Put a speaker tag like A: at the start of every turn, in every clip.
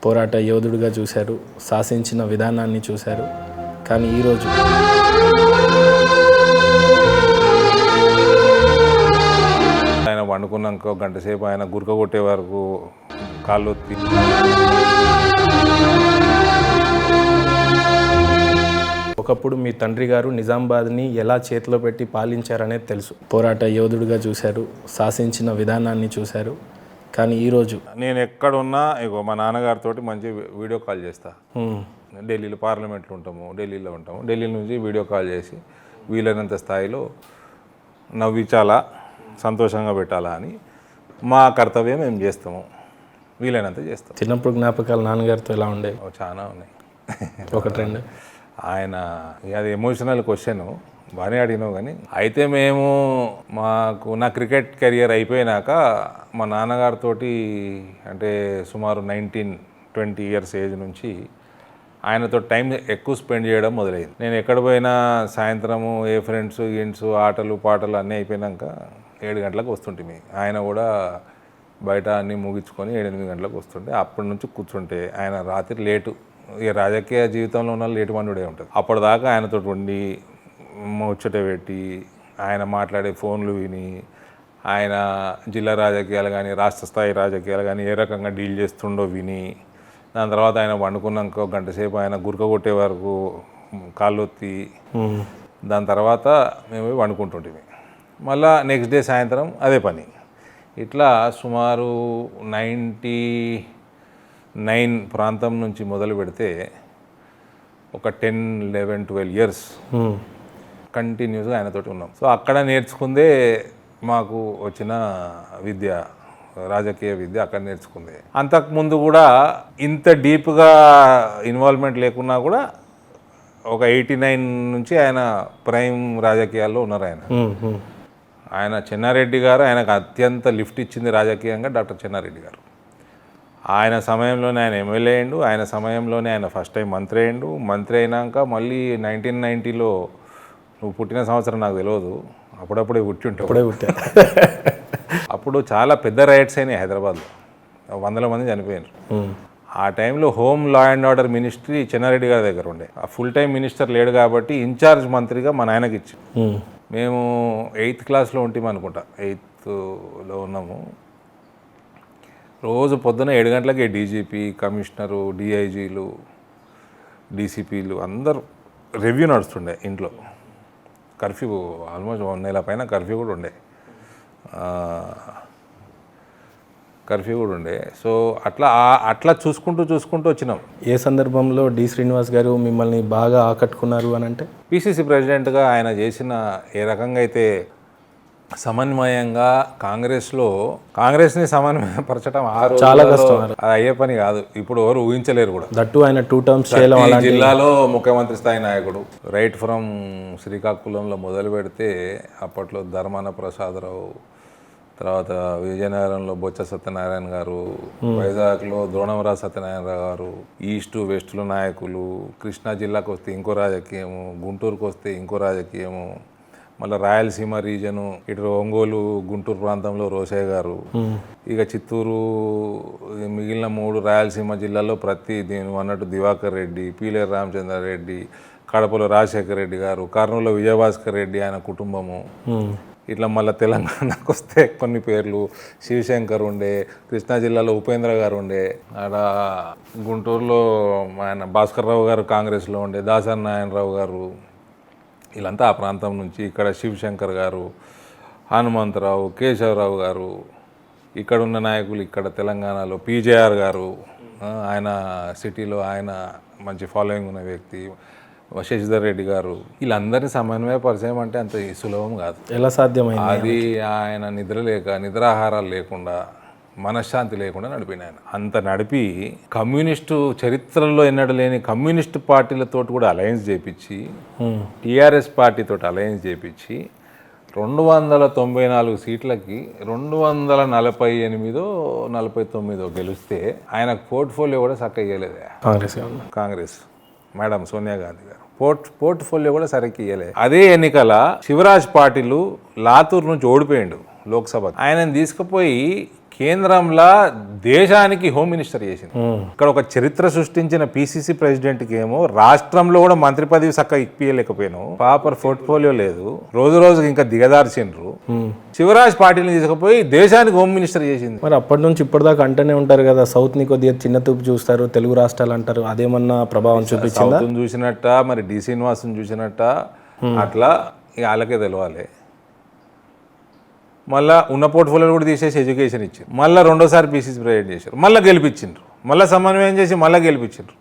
A: పోరాట యోధుడిగా చూశారు, శాసించిన విధానాన్ని చూశారు. కానీ ఈరోజు
B: ఆయన వండుకున్నాక ఒక గంట సేపు ఆయన గురక కొట్టే వరకు కాళ్ళొత్తి
A: ఒకప్పుడు మీ తండ్రి గారు నిజామాబాద్ని ఎలా చేతిలో పెట్టి పాలించారనేది తెలుసు. పోరాట యోధుడిగా చూశారు, శాసించిన విధానాన్ని చూశారు. కానీ ఈరోజు
B: నేను ఎక్కడున్నా ఇగో మా నాన్నగారితో మంచి వీడియో కాల్ చేస్తా. ఢిల్లీలో పార్లమెంట్లో ఉంటాము, ఢిల్లీలో ఉంటాము. ఢిల్లీ నుంచి వీడియో కాల్ చేసి వీలైనంత స్థాయిలో నవ్వించాలా, సంతోషంగా పెట్టాలా అని మా కర్తవ్యం మేము చేస్తాము, వీలైనంత చేస్తాం.
A: చిన్నప్పుడు జ్ఞాపకాలు నాన్నగారితో ఎలా ఉండేవి?
B: చాలా ఉన్నాయి.
A: ఒక ట్రెండ్
B: ఆయన అది ఎమోషనల్ క్వశ్చన్ బాగానే అడిగినావు. కానీ అయితే మేము నా క్రికెట్ కెరియర్ అయిపోయినాక మా నాన్నగారితోటి అంటే సుమారు 19-20 ఇయర్స్ ఏజ్ నుంచి ఆయనతో టైం ఎక్కువ స్పెండ్ చేయడం మొదలైంది. నేను ఎక్కడ పోయినా సాయంత్రము ఏ ఫ్రెండ్స్ ఆటలు పాటలు అన్నీ అయిపోయినాక 7 గంటలకు వస్తుంటే ఆయన కూడా బయట అన్నీ ముగించుకొని 7-8 గంటలకు వస్తుంటే అప్పటి నుంచి కూర్చుంటే ఆయన రాత్రి లేటు. ఈ రాజకీయ జీవితంలో ఉన్న లేటు వండుడే ఉంటుంది. అప్పటిదాకా ఆయనతో ఉండి ముచ్చట పెట్టి ఆయన మాట్లాడే ఫోన్లు విని ఆయన జిల్లా రాజకీయాలు కానీ రాష్ట్ర స్థాయి రాజకీయాలు కానీ ఏ రకంగా డీల్ చేస్తుండో విని దాని తర్వాత ఆయన వండుకున్నాక ఒక గంట సేపు ఆయన గురక కొట్టే వరకు కాళ్ళొత్తి దాని తర్వాత మేము వండుకుంటుంటే మళ్ళా నెక్స్ట్ డే సాయంత్రం అదే పని. ఇట్లా సుమారు 99 ప్రాంతం నుంచి మొదలు పెడితే ఒక 10-11-12 ఇయర్స్ కంటిన్యూస్గా ఆయనతోటి ఉన్నాం. సో అక్కడ నేర్చుకుందే మాకు వచ్చిన విద్య, రాజకీయ విద్య అక్కడ నేర్చుకుంది. అంతకుముందు కూడా ఇంత డీప్గా ఇన్వాల్వ్మెంట్ లేకున్నా కూడా ఒక 89 నుంచి ఆయన ప్రైమ్ రాజకీయాల్లో ఉన్నారు. ఆయన చెన్నారెడ్డి గారు ఆయనకు అత్యంత లిఫ్ట్ ఇచ్చింది రాజకీయంగా డాక్టర్ చెన్నారెడ్డి గారు. ఆయన సమయంలోనే ఆయన ఎమ్మెల్యే అయ్యిండు, ఆయన సమయంలోనే ఆయన ఫస్ట్ టైం మంత్రి అయ్యిండు. మంత్రి అయినాక మళ్ళీ 1990లో నువ్వు పుట్టిన సంవత్సరం నాకు తెలియదు, అప్పుడప్పుడే పుట్టావు. అప్పుడు చాలా పెద్ద రైట్స్ అయినాయి హైదరాబాద్లో, 100 మంది చనిపోయారు. ఆ టైంలో home law and order ministry Chennareddy గారి దగ్గర ఉండే. ఆ ఫుల్ టైం మినిస్టర్ లేడు కాబట్టి ఇన్ఛార్జ్ మంత్రిగా మా నాయనకి ఇచ్చి మేము 8th క్లాస్లో ఉంటాము అనుకుంటా, 8thలో ఉన్నాము. రోజు పొద్దున 7 గంటలకి డీజీపీ, కమిషనరు, డిఐజీలు, డీసీపీలు అందరూ రివ్యూ నడుస్తుండే. ఇంట్లో కర్ఫ్యూ ఆల్మోస్ట్ 1 నెల పైన కర్ఫ్యూ కూడా ఉండే. సో అట్లా చూసుకుంటూ వచ్చినాం.
A: ఏ సందర్భంలో డి శ్రీనివాస్ గారు మిమ్మల్ని బాగా ఆకట్టుకున్నారు అని అంటే?
B: పిసిసి ప్రెసిడెంట్గా ఆయన చేసిన ఏ రకంగా అయితే సమన్వయంగా కాంగ్రెస్ని సమన్వయపరచడం
A: చాలా కష్టం,
B: అది అయ్యే పని కాదు. ఇప్పుడు ఎవరు ఊహించలేరు కూడా.
A: దట్టు ఆయన 2 టర్మ్స్
B: జిల్లాలో ముఖ్యమంత్రి స్థాయి నాయకుడు. రైట్ ఫ్రమ్ శ్రీకాకుళంలో మొదలు పెడితే అప్పట్లో ధర్మాన ప్రసాదరావు, తర్వాత విజయనగరంలో బొత్స సత్యనారాయణ గారు, వైజాగ్లో ద్రోణంరాజు సత్యనారాయణ గారు, ఈస్ట్ వెస్ట్లో నాయకులు, కృష్ణా జిల్లాకు వస్తే ఇంకో రాజకీయము, గుంటూరుకు వస్తే ఇంకో రాజకీయము, మళ్ళీ రాయలసీమ రీజను ఇటు ఒంగోలు గుంటూరు ప్రాంతంలో రోసయ్య గారు, ఇక చిత్తూరు మిగిలిన 3 రాయలసీమ జిల్లాల్లో దీని అన్నట్టు దివాకర్ రెడ్డి, పీలేరు రామచంద్రారెడ్డి, కడపలో రాజశేఖర రెడ్డి గారు, కర్నూలులో విజయభాస్కర్ రెడ్డి ఆయన కుటుంబము. ఇట్లా మళ్ళీ తెలంగాణకు వస్తే కొన్ని పేర్లు, శివశంకర్ ఉండే, కృష్ణా జిల్లాలో ఉపేంద్ర గారు ఉండే, ఆడ గుంటూరులో ఆయన భాస్కర్ రావు గారు కాంగ్రెస్లో ఉండే, దాసరి నారాయణరావు గారు, వీళ్ళంతా ఆ ప్రాంతం నుంచి. ఇక్కడ శివశంకర్ గారు, హనుమంతరావు, కేశవరావు గారు, ఇక్కడ ఉన్న నాయకులు ఇక్కడ తెలంగాణలో పీజేఆర్ గారు, ఆయన సిటీలో ఆయన మంచి ఫాలోయింగ్ ఉన్న వ్యక్తి, శశిధర్ రెడ్డి గారు. వీళ్ళందరినీ సమన్వయపరిచయం అంటే అంత సులభం కాదు.
A: ఎలా సాధ్యమైంది?
B: అది ఆయన నిద్రాహారాలు లేకుండా, మనశ్శాంతి లేకుండా నడిపిన ఆయన. అంత నడిపి కమ్యూనిస్టు చరిత్రలో ఎన్నడూ లేని కమ్యూనిస్టు పార్టీలతో కూడా అలయన్స్ చేపించి, టీఆర్ఎస్ పార్టీతో అలయన్స్ చేపించి 294 సీట్లకి 248-49 గెలిస్తే ఆయనకు పోర్ట్ఫోలియో కూడా చక్కగా ఇవ్వలేదు కాంగ్రెస్ మేడం సోనియా గాంధీ గారు. పోర్ట్ఫోలియో కూడా సరిగ్గా ఇవ్వలేదు. అదే ఎన్నికల శివరాజ్ పాటిల్ లాతూర్ నుంచి ఓడిపోయిండు లోక్సభ. ఆయనను తీసుకుపోయి కేంద్రంలో దేశానికి హోమ్ మినిస్టర్ చేసింది. ఇక్కడ ఒక చరిత్ర సృష్టించిన పిసిసి ప్రెసిడెంట్కి ఏమో రాష్ట్రంలో కూడా మంత్రి పదవి చక్కగా ఇప్పియలేకపోయాను. ప్రాపర్ పోర్ట్ఫోలియో లేదు, రోజు రోజుకి ఇంకా దిగదార్చిండ్రు. శివరాజ్ పాటిల్ని తీసుకుపోయి దేశానికి హోమ్ మినిస్టర్ చేసింది.
A: మరి అప్పటి నుంచి ఇప్పటిదాకా అంటూనే ఉంటారు కదా, సౌత్ని కొద్దిగా చిన్న చూపు చూస్తారు, తెలుగు రాష్ట్రాలు అంటారు. అదేమన్నా ప్రభావం చూపించిందా?
B: సౌత్ని చూసినట్ట, మరి డి శ్రీనివాస్ని చూసినట్ట, అట్లా ఇక వాళ్ళకే తెలవాలి. మళ్ళీ ఉన్న పోర్ట్ఫోలియోలు కూడా తీసేసి ఎడ్యుకేషన్ ఇచ్చారు. మళ్ళీ రెండోసారి పీసీసీ ప్రెసిడెంట్ చేశారు, మళ్ళీ గెలిపించిండ్రు, మళ్ళీ సమన్వయం చేసి మళ్ళీ గెలిపించిండ్రు.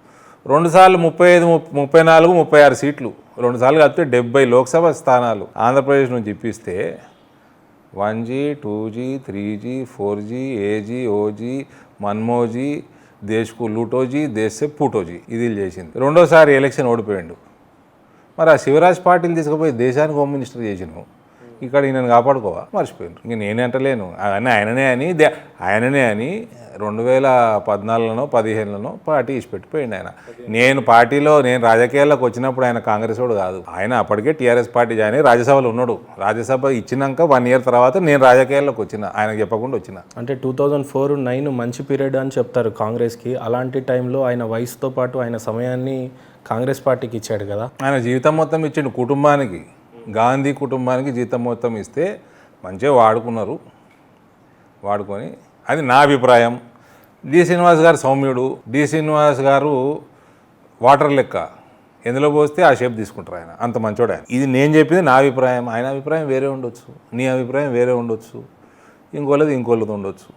B: 2 సార్లు 35, 34, 36 సీట్లు, 2 సార్లు కలిపితే 70 లోక్సభ స్థానాలు ఆంధ్రప్రదేశ్ నుంచి ఇప్పిస్తే 1G, 2G, 3G, 4G, AG, OG, మన్మోజీ, దేశ్కు లూటోజీ, దేశ్ పూటోజీ ఇది చేసింది. రెండోసారి ఎలక్షన్ ఓడిపోయాడు. మరి ఆ శివరాజ్ పాటిల్ తీసుకుపోయి దేశానికి హోమ్ మినిస్టర్ చేసినావు, ఇక్కడ ఈయనను కాపాడుకోవా? మర్చిపోయాను. ఇంక నేనే అంటలేను, అవన్నీ ఆయననే అని 2014లోనో 15లోనో పార్టీ ఇచ్చిపెట్టిపోయింది ఆయన. నేను రాజకీయాల్లోకి వచ్చినప్పుడు ఆయన కాంగ్రెస్ వాడు కాదు. ఆయన అప్పటికే టీఆర్ఎస్ పార్టీ జాయిన్ అయ్యి రాజ్యసభలో ఉన్నాడు. రాజ్యసభ ఇచ్చినాక 1 ఇయర్ తర్వాత నేను రాజకీయాల్లోకి వచ్చిన, ఆయనకు చెప్పకుండా వచ్చిన.
A: అంటే 2004-9 మంచి పీరియడ్ అని చెప్తారు కాంగ్రెస్కి. అలాంటి టైంలో ఆయన వయసుతో పాటు ఆయన సమయాన్ని కాంగ్రెస్ పార్టీకి ఇచ్చాడు కదా.
B: ఆయన జీవితం మొత్తం ఇచ్చిండు కుటుంబానికి, గాంధీ కుటుంబానికి జీతం మొత్తం ఇస్తే మంచిగా వాడుకొని అది నా అభిప్రాయం. డి శ్రీనివాస్ గారు సౌమ్యుడు, డి శ్రీనివాస్ గారు వాటర్ లెక్క, ఎందులో పోస్తే ఆ షేప్ తీసుకుంటారు, ఆయన అంత మంచోడు ఆయన. ఇది నేను చెప్పింది నా అభిప్రాయం, ఆయన అభిప్రాయం వేరే ఉండొచ్చు, నీ అభిప్రాయం వేరే ఉండొచ్చు, ఇంకోళ్ళది ఉండొచ్చు.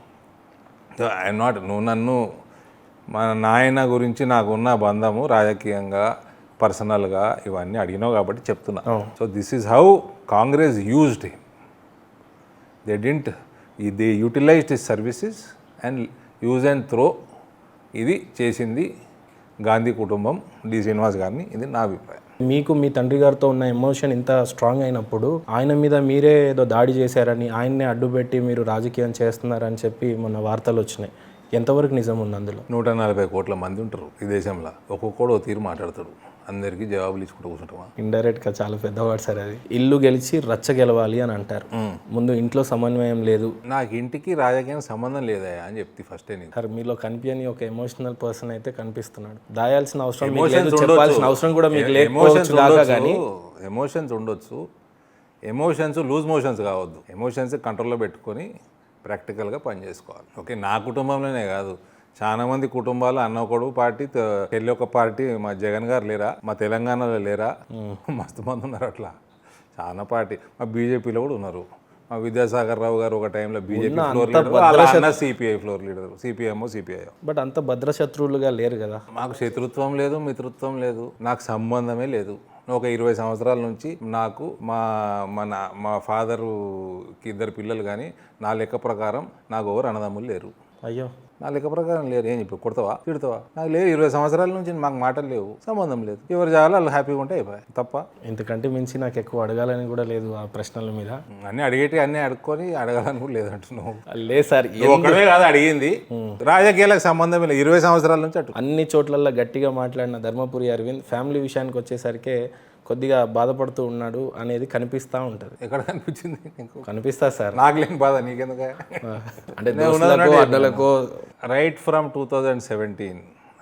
B: ఐఎమ్ నాట్, నువ్వు నన్ను మన నాయన గురించి నాకున్న బంధము రాజకీయంగా పర్సనల్గా ఇవన్నీ అడిగినావు కాబట్టి చెప్తున్నా. So this is how Congress used him. They utilised his services and use and throw. ఇది చేసింది గాంధీ కుటుంబం, డి శ్రీనివాస్ గారిని. ఇది నా అభిప్రాయం.
A: మీకు మీ తండ్రి గారితో ఉన్న ఎమోషన్ ఇంత స్ట్రాంగ్ అయినప్పుడు ఆయన మీద మీరే ఏదో దాడి చేశారని, ఆయన్నే అడ్డుపెట్టి మీరు రాజకీయం చేస్తున్నారని చెప్పి మొన్న వార్తలు వచ్చినాయి. ఎంతవరకు నిజం ఉంది అందులో?
B: 140 కోట్ల మంది ఉంటారు ఈ దేశంలో, ఒక్కొక్కడు ఓ తీరు మాట్లాడతాడు, అందరికీ జవాబులు ఇచ్చుకుంటూ కూర్చుంటామా?
A: ఇండైరెక్ట్గా చాలా పెద్దవాడు సార్ అది. ఇల్లు గెలిచి రచ్చ గెలవాలి అని అంటారు. ముందు ఇంట్లో సమన్వయం లేదు.
B: నాకు ఇంటికి రాజకీయం సంబంధం లేదా అని చెప్తి ఫస్టే. నేను
A: సార్ మీలో కనిపించని ఒక ఎమోషనల్ పర్సన్ అయితే కనిపిస్తున్నాడు. దాయాల్సిన అవసరం మీకు లేదు, చెప్పాల్సిన అవసరం కూడా మీకు లేకపోవచ్చు కానీ
B: ఎమోషన్స్ ఉండొచ్చు. ఎమోషన్స్ లూజ్ మోషన్స్ కావద్దు. ఎమోషన్స్ కంట్రోల్లో పెట్టుకొని ప్రాక్టికల్గా పనిచేసుకోవాలి. ఓకే, నా కుటుంబంలోనే కాదు, చాలా మంది కుటుంబాలు అన్న ఒకడు పార్టీ, చెల్లి ఒక పార్టీ. మా జగన్ గారు లేరా? మా తెలంగాణలో లేరా? మస్తు మంది ఉన్నారు అట్లా, చాలా పార్టీ. మా బీజేపీలో కూడా ఉన్నారు. మా విద్యాసాగర్ రావు గారు ఒక టైంలో BJP floor leader, CPI floor leader, CPI. But
A: అంత భద్రశత్రువులుగా లేరు కదా.
B: మాకు శత్రుత్వం లేదు, మిత్రుత్వం లేదు, నాకు సంబంధమే లేదు. ఒక 20 సంవత్సరాల నుంచి నాకు మా ఫాదరుకి 2 పిల్లలు, కానీ నా లెక్క ప్రకారం నాకు ఎవరు అన్నదమ్ములు లేరు.
A: అయ్యో,
B: నా లెక్క ప్రకారం లేరు. ఏం ఇప్పుడు కొడతావా, తిడతావా? నాకు లేదు. 20 సంవత్సరాల నుంచి మాకు మాటలు లేవు, సంబంధం లేదు. ఎవరు చేయాలో వాళ్ళు హ్యాపీగా ఉంటే అయిపోయి తప్ప.
A: ఇంతకంటే మించి నాకు ఎక్కువ అడగాలని కూడా లేదు ఆ ప్రశ్నల మీద.
B: అన్నీ అన్నీ అడుక్కొని అడగాలని కూడా లేదంటున్నావు.
A: లేదు సార్,
B: ఒక్కడే కాదు అడిగింది, రాజకీయాలకు సంబంధం లేదు. 20 సంవత్సరాల నుంచి అటు
A: అన్ని చోట్లల్లో గట్టిగా మాట్లాడిన ధర్మపురి అరవింద్ ఫ్యామిలీ విషయానికి వచ్చేసరికే కొద్దిగా బాధపడుతూ ఉన్నాడు అనేది కనిపిస్తూ ఉంటుంది.
B: ఎక్కడ కనిపించింది?
A: కనిపిస్తా సార్,
B: నాకు లేని బాధ నీకెందుకు?
A: అంటే అడ్డలకు
B: right from 2017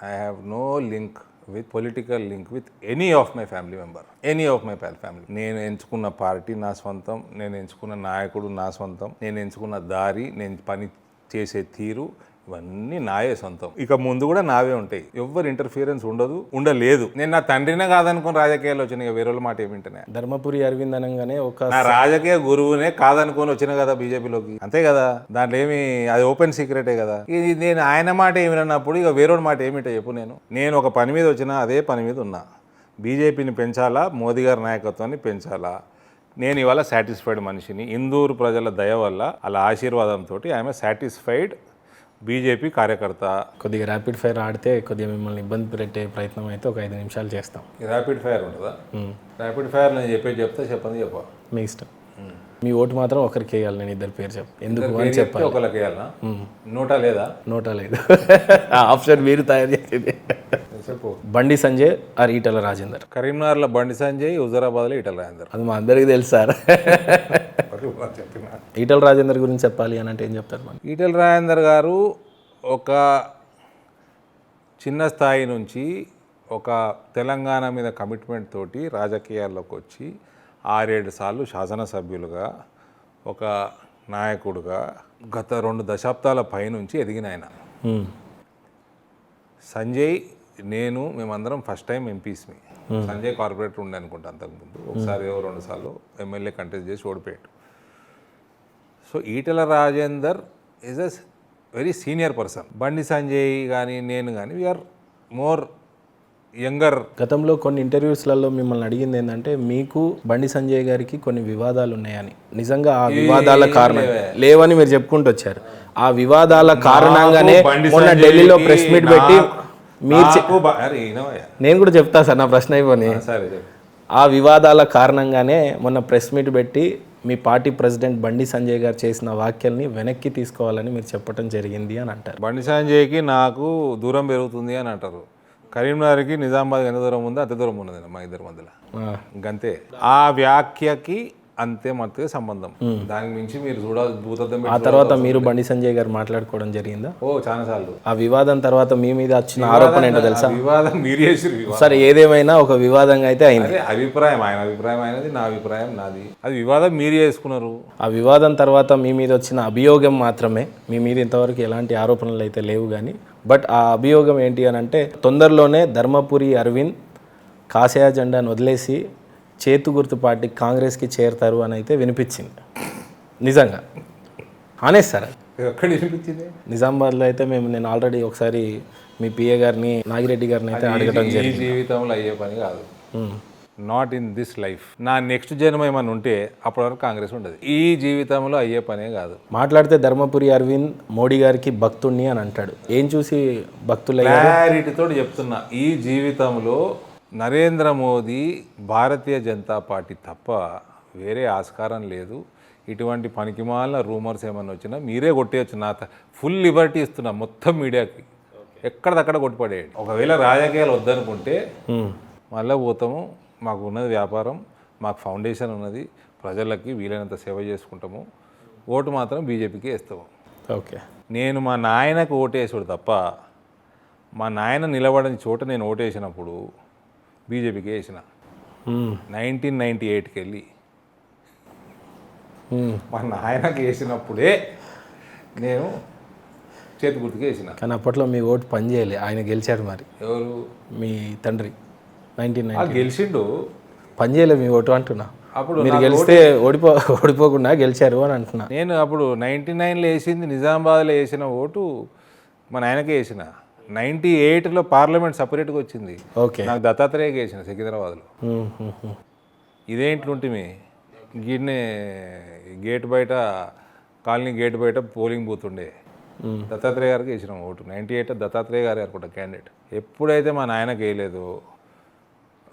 B: I have no link with political link with any of my family member, any of my family. నేను ఎంచుకున్న పార్టీ నా సొంతం, నేను ఎంచుకున్న నాయకుడు నా సొంతం, నేను ఎంచుకున్న దారి, నేను పని చేసే తీరు, ఇవన్నీ నాయే సొంతం. ఇక ముందు కూడా నావే ఉంటాయి. ఎవరు ఇంటర్ఫియరెన్స్ ఉండలేదు. నేను నా తండ్రినే కాదనుకుని రాజకీయాల్లో వచ్చిన, వేరే వాళ్ళ మాట ఏమింటనే.
A: ధర్మపురి అరవింద్ అనగానే ఒక
B: నా రాజకీయ గురువునే కాదనుకొని వచ్చిన కదా బీజేపీలోకి, అంతే కదా. దాంట్లో ఏమి, అది ఓపెన్ సీక్రెటే కదా. ఇది నేను ఆయన మాట ఏమి అన్నప్పుడు ఇక వేరే మాట ఏమిటో చెప్పు. నేను ఒక పని మీద వచ్చినా అదే పని మీద ఉన్నా. బీజేపీని పెంచాలా, మోదీ గారి నాయకత్వాన్ని పెంచాలా. నేను ఇవాళ సాటిస్ఫైడ్ మనిషిని. ఇందూరు ప్రజల దయ వల్ల, అలా ఆశీర్వాదంతో ఐఎమ్ సాటిస్ఫైడ్ బీజేపీ కార్యకర్త.
A: కొద్దిగా ర్యాపిడ్ ఫైర్ ఆడితే కొద్దిగా మిమ్మల్ని ఇబ్బంది పెట్టే ప్రయత్నం అయితే ఒక 5 నిమిషాలు చేస్తాం.
B: ర్యాపిడ్ ఫైర్ ఉంటుందా? ర్యాపిడ్ ఫైర్ నేను చెప్పండి చెప్పా,
A: మీ ఇష్టం. మీ ఓటు మాత్రం ఒకరికి వేయాలి. నేను 2 పేరు ఎందుకు అని చెప్పాలి.
B: ఒకరికి వేయాలా? నోటా లేదా?
A: నోటా లేదు. ఆప్షన్ మీరు తయారు చేసేది.
B: చెప్పు.
A: బండి సంజయ్ ఆర్ ఈటల రాజేందర్?
B: కరీంనగర్లో బండి సంజయ్, హుజరాబాద్లో ఈటల రాజేందర్.
A: అది మా అందరికీ తెలుసు సార్.
B: అని చెప్పిన.
A: ఈటల రాజేందర్ గురించి చెప్పాలి అని అంటే ఏం చెప్తారు మరి?
B: ఈటెల రాజేందర్ గారు ఒక చిన్న స్థాయి నుంచి ఒక తెలంగాణ మీద కమిట్మెంట్ తోటి రాజకీయాల్లోకి వచ్చి 6-7 సార్లు శాసనసభ్యులుగా ఒక నాయకుడుగా గత 2 దశాబ్దాల పైనుంచి ఎదిగిన ఆయన. సంజయ్ మేమందరం ఫస్ట్ టైం ఎంపీస్మి. సంజయ్ కార్పొరేటర్ ఉండే అనుకుంటా అంతకుముందు, ఒకసారి 2 సార్లు ఎమ్మెల్యే కంటెస్ట్ చేసి ఓడిపోయాడు. So Etela Rajender is a very senior person. Bandi Sanjay కానీ నేను కానీ వీఆర్ మోర్ యంగర్.
A: గతంలో కొన్ని ఇంటర్వ్యూస్లలో మిమ్మల్ని అడిగింది ఏంటంటే మీకు బండి సంజయ్ గారికి కొన్ని వివాదాలు ఉన్నాయని. నిజంగా ఆ వివాదాల కారణం లేవని మీరు చెప్పుకుంటూ వచ్చారు. ఆ వివాదాల కారణంగానే మొన్న ఢిల్లీలో ప్రెస్ మీట్ పెట్టి నేను కూడా చెప్తా సార్, నా ప్రశ్న అయిపోయి. ఆ వివాదాల కారణంగానే మొన్న ప్రెస్ మీట్ పెట్టి మీ పార్టీ ప్రెసిడెంట్ బండి సంజయ్ గారు చేసిన వ్యాఖ్యల్ని వెనక్కి తీసుకోవాలని మీరు చెప్పడం జరిగింది అని అంటారు.
B: బండి సంజయ్కి నాకు దూరం పెరుగుతుంది అని అంటారు. కరీంనగర్కి నిజామాబాద్ ఎంత దూరం ఉందో అంత దూరం ఉన్నది మా ఇద్దరి మధ్యలో, ఇంకంతే. ఆ వ్యాఖ్యకి అంతే మట్టుగా సంబంధం. దానికి మించి మీరు చూడాలి భూతద్దం.
A: ఆ తర్వాత మీరు బండి సంజయ్ గారు మాట్లాడుకోవడం జరిగిందా?
B: చాలా సార్లు.
A: ఆ వివాదం తర్వాత మీ మీద వచ్చిన ఆరోపణ ఏంటో తెలుసా?
B: వివాదం మీరు చేసిరు.
A: సరే, ఏదేమైనా ఒక వివాదంగా అయితే అయింది.
B: అభిప్రాయం ఆయన అభిప్రాయం అయినది, నా అభిప్రాయం నాది. అది వివాదం మీరు చేసుకున్నారు.
A: ఆ వివాదం తర్వాత మీ మీద వచ్చిన అభియోగం మాత్రమే. మీ మీద ఇంతవరకు ఎలాంటి ఆరోపణలు అయితే లేవు కానీ, బట్ ఆ అభియోగం ఏంటి అని అంటే తొందరలోనే ధర్మపురి అరవింద్ కాషాయ జెండాను వదిలేసి చేతు గుర్తు పార్టీ కాంగ్రెస్కి చేరతారు అని అయితే వినిపించింది. నిజంగా అనేస్తారా?
B: ఎక్కడ వినిపించింది?
A: నిజామాబాద్లో అయితే నేను ఆల్రెడీ ఒకసారి మీ పిఏ గారిని, నాగిరెడ్డి గారిని అయితే అడగడం జరిగింది.
B: జీవితంలో అయ్యే పని కాదు. Not in this life. నా నెక్స్ట్ జన్మ ఏమన్నా ఉంటే అప్పటి వరకు కాంగ్రెస్ ఉండదు. ఈ జీవితంలో అయ్యే పనే కాదు.
A: మాట్లాడితే ధర్మపురి అరవింద్ మోడీ గారికి భక్తుణ్ణి అని అంటాడు. ఏం చూసి భక్తులు?
B: క్లారిటీతో చెప్తున్నా, ఈ జీవితంలో నరేంద్ర మోదీ భారతీయ జనతా పార్టీ తప్ప వేరే ఆస్కారం లేదు. ఇటువంటి పనికిమాలిన రూమర్స్ ఏమన్నా వచ్చినా మీరే కొట్టేయచ్చు. నా ఫుల్ లిబర్టీ ఇస్తున్నా మొత్తం మీడియాకి, ఎక్కడదక్కడ కొట్టిపడేయండి. ఒకవేళ రాజకీయాలు వద్దనుకుంటే మళ్ళీ పోతాము. మాకు ఉన్నది వ్యాపారం, మాకు ఫౌండేషన్ ఉన్నది, ప్రజలకి వీలైనంత సేవ చేసుకుంటాము. ఓటు మాత్రం బీజేపీకి వేస్తాము.
A: ఓకే.
B: నేను మా నాయనకు ఓటేసాడు తప్ప మా నాయన నిలబడని చోట నేను ఓటేసినప్పుడు బీజేపీకి వేసిన. 1998కి వెళ్ళి మా నాయనకి వేసినప్పుడే నేను చేతి గుర్తుకి వేసిన.
A: కానీ అప్పట్లో మీ ఓటు పనిచేయలే, ఆయన గెలిచారు. మరి
B: ఎవరు?
A: మీ తండ్రి 1990
B: గెలిచిండు,
A: పనిచేయలే మీ ఓటు అంటున్నా.
B: అప్పుడు
A: మీరు గెలిస్తే ఓడిపోకుండా గెలిచారు అని అంటున్నా.
B: నేను అప్పుడు 99లో వేసింది, నిజామాబాద్లో వేసిన ఓటు మా నాయనకే వేసిన. 98లో పార్లమెంట్ సపరేట్గా వచ్చింది.
A: ఓకే.
B: నాకు దత్తాత్రేయకి వేసిన సికింద్రాబాద్లో. ఇదేంట్లుంటిమి గిన్నె గేట్ బయట, కాలనీ గేట్ బయట పోలింగ్ బూత్ ఉండే. దత్తాత్రేయ గారికి వేసినాం ఓటు. 98 దత్తాత్రేయ గారు అనుకుంటా క్యాండిడేట్. ఎప్పుడైతే మా నాయనకి వేయలేదు,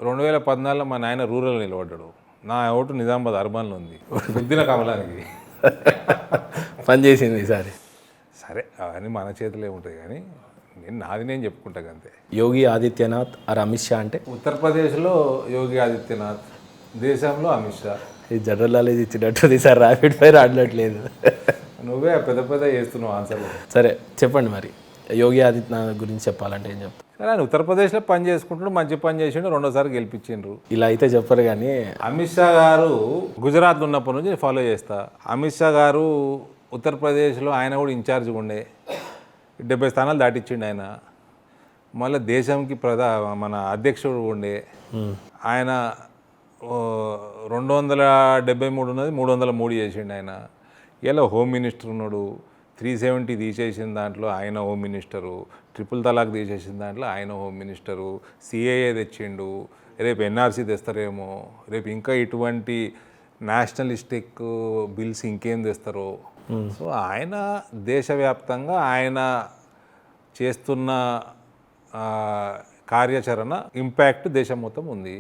B: 2014లో మా నాయన రూరల్ నిలబడ్డాడు. నా ఓటు నిజామాబాద్ అర్బన్లో ఉంది. బుద్ధిన కమలానికి
A: పనిచేసింది ఈసారి.
B: సరే, అవన్నీ మన చేతిలో ఉంటాయి కానీ నాది నేను చెప్పుకుంటా అంతే.
A: యోగి ఆదిత్యనాథ్ ఆర్ అమిత్ షా అంటే?
B: ఉత్తరప్రదేశ్లో యోగి ఆదిత్యనాథ్, దేశంలో అమిత్ షా.
A: ఈ జనరల్ నాలెడ్జ్ ఇచ్చినట్టు సార్, ర్యాపిడ్ ఫైర్ ఆడట్లేదు.
B: నువ్వే పెద్ద పెద్ద చేస్తున్నావు ఆన్సర్.
A: సరే చెప్పండి, మరి యోగి ఆదిత్యనాథ్ గురించి చెప్పాలంటే ఏం చెప్తారు?
B: సరే, ఆయన ఉత్తరప్రదేశ్లో పని చేసుకుంటున్నాడు, మంచి పని చేసిండు, 2సారి గెలిపించిండ్రు.
A: ఇలా అయితే చెప్పరు కానీ
B: అమిత్ షా గారు గుజరాత్లో ఉన్నప్పటి నుంచి ఫాలో చేస్తా. అమిత్ షా గారు ఉత్తరప్రదేశ్లో ఆయన కూడా ఇన్ఛార్జ్గా ఉండే, 70 స్థానాలు దాటిచ్చిండు ఆయన. మళ్ళీ దేశంకి మన అధ్యక్షుడు ఉండే ఆయన. 273 ఉన్నది 303 చేసిండు ఆయన. ఇలా హోమ్ మినిస్టర్ ఉన్నాడు. 370 తీసేసిన దాంట్లో ఆయన హోమ్ మినిస్టరు, ట్రిపుల్ తలాక్ తీసేసిన దాంట్లో ఆయన హోమ్ మినిస్టరు, సిఏఏ తెచ్చిండు. రేపు ఎన్ఆర్సీ తెస్తారేమో, రేపు ఇంకా ఇటువంటి నేషనలిస్టిక్ బిల్స్ ఇంకేం తెస్తారో. సో ఆయన దేశవ్యాప్తంగా ఆయన చేస్తున్న కార్యాచరణ ఇంపాక్ట్ దేశం మొత్తం ఉంది.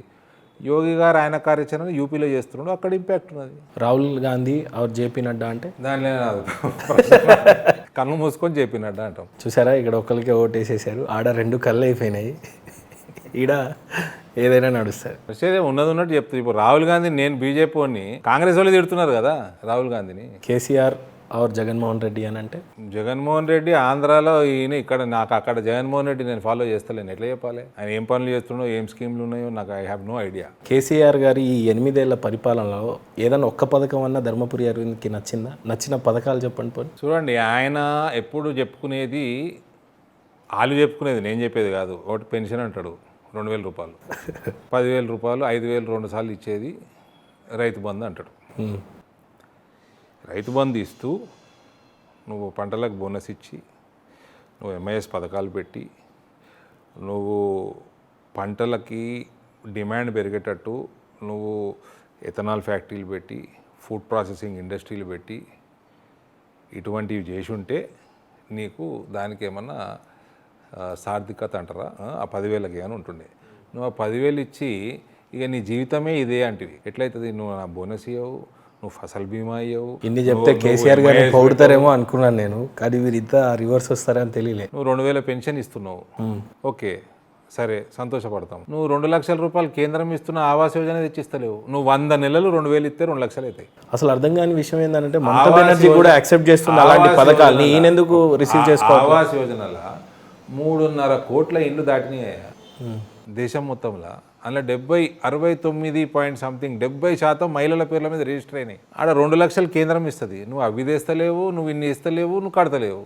B: యోగి గారు ఆయన కార్యాచరణ యూపీలో చేస్తున్నాడు, అక్కడ ఇంపాక్ట్ ఉన్నది.
A: రాహుల్ గాంధీ ఆర్ జేపీ నడ్డా అంటే
B: దానిలో కళ్ళు మూసుకొని జేపీ నడ్డా అంటాం.
A: చూసారా, ఇక్కడ ఒకరికి ఓటేసేసారు, ఆడ 2 కళ్ళు అయిపోయినాయి. ఈడ ఏదైనా నడుస్తుంది.
B: వచ్చేదే ఉన్నది ఉన్నట్టు చెప్తుంది. ఇప్పుడు రాహుల్ గాంధీ నేను బీజేపీ వాడిని కాంగ్రెస్ వాళ్ళు తిడుతున్నారు కదా రాహుల్ గాంధీని.
A: కేసీఆర్ ఆర్ జగన్మోహన్ రెడ్డి అని అంటే
B: జగన్మోహన్ రెడ్డి ఆంధ్రాలో ఈయన ఇక్కడ, నాకు అక్కడ జగన్మోహన్ రెడ్డి నేను ఫాలో చేస్తలేను, ఎట్లా చెప్పాలి? ఆయన ఏం పనులు చేస్తున్నాడో ఏం స్కీమ్లు ఉన్నాయో నాకు I have no idea.
A: KCR గారి ఈ 8 ఏళ్ల పరిపాలనలో ఏదైనా ఒక్క పథకం అన్నా ధర్మపురి అరవింద్కి నచ్చిందా? నచ్చిన పథకాలు చెప్పండి పోనీ.
B: చూడండి, ఆయన ఎప్పుడు చెప్పుకునేది, వాళ్ళు చెప్పుకునేది, నేను చెప్పేది కాదు. ఒకటి పెన్షన్ అంటాడు 2,000 రూపాయలు, 10,000 రూపాయలు, 5,000 2 సార్లు ఇచ్చేది రైతు బంధు అంటాడు. రైతు బంధు ఇస్తూ నువ్వు పంటలకు బోనస్ ఇచ్చి, నువ్వు ఎంఐఎస్ పథకాలు పెట్టి, నువ్వు పంటలకి డిమాండ్ పెరిగేటట్టు నువ్వు ఎథనాల్ ఫ్యాక్టరీలు పెట్టి, ఫుడ్ ప్రాసెసింగ్ ఇండస్ట్రీలు పెట్టి, ఇటువంటివి చేసి ఉంటే నీకు దానికి ఏమన్నా సార్థికత అంటారా, ఆ 10,000కి అని ఉంటుండే. నువ్వు ఆ 10,000 ఇచ్చి ఇక నీ జీవితమే ఇదే అంటివి, ఎట్లయితుంది? నువ్వు నా బోనస్ ఇవ్వవు, నువ్వు ఫసల్ బీమా అయ్యావు.
A: ఇన్ని చెప్తే కేసీఆర్ గారిని పొగుడతారేమో అనుకున్నాను నేను, కానీ మీరు ఇంత రివర్స్ వస్తారని తెలియలే.
B: నువ్వు 2,000 పెన్షన్ ఇస్తున్నావు, ఓకే సరే సంతోషపడతాం. నువ్వు 2 లక్షల రూపాయలు కేంద్రం ఇస్తున్న ఆవాస్ యోజన తెచ్చిస్తలేవు. నువ్వు 100 నెలలు 2,000 ఇస్తే 2 లక్షలు అవుతాయి.
A: అసలు అర్థం కాని విషయం ఏంటంటే మమతా బెనర్జీ కూడా యాక్సెప్ట్ చేస్తుంది అలాంటి పథకాలు, ఈయనెందుకు రిసీవ్ చేసుకోవాలి?
B: ఆవాస్ యోజనలో 3.5 కోట్ల ఇల్లు దాటినాయి దేశం మొత్తంలో. అందులో 70% మహిళల పేర్ల మీద రిజిస్టర్ అయినాయి. ఆడ 2 లక్షలు కేంద్రం ఇస్తుంది, నువ్వు అవి తెస్తలేవు, నువ్వు ఇన్ని ఇస్తలేవు, నువ్వు కడతలేవు.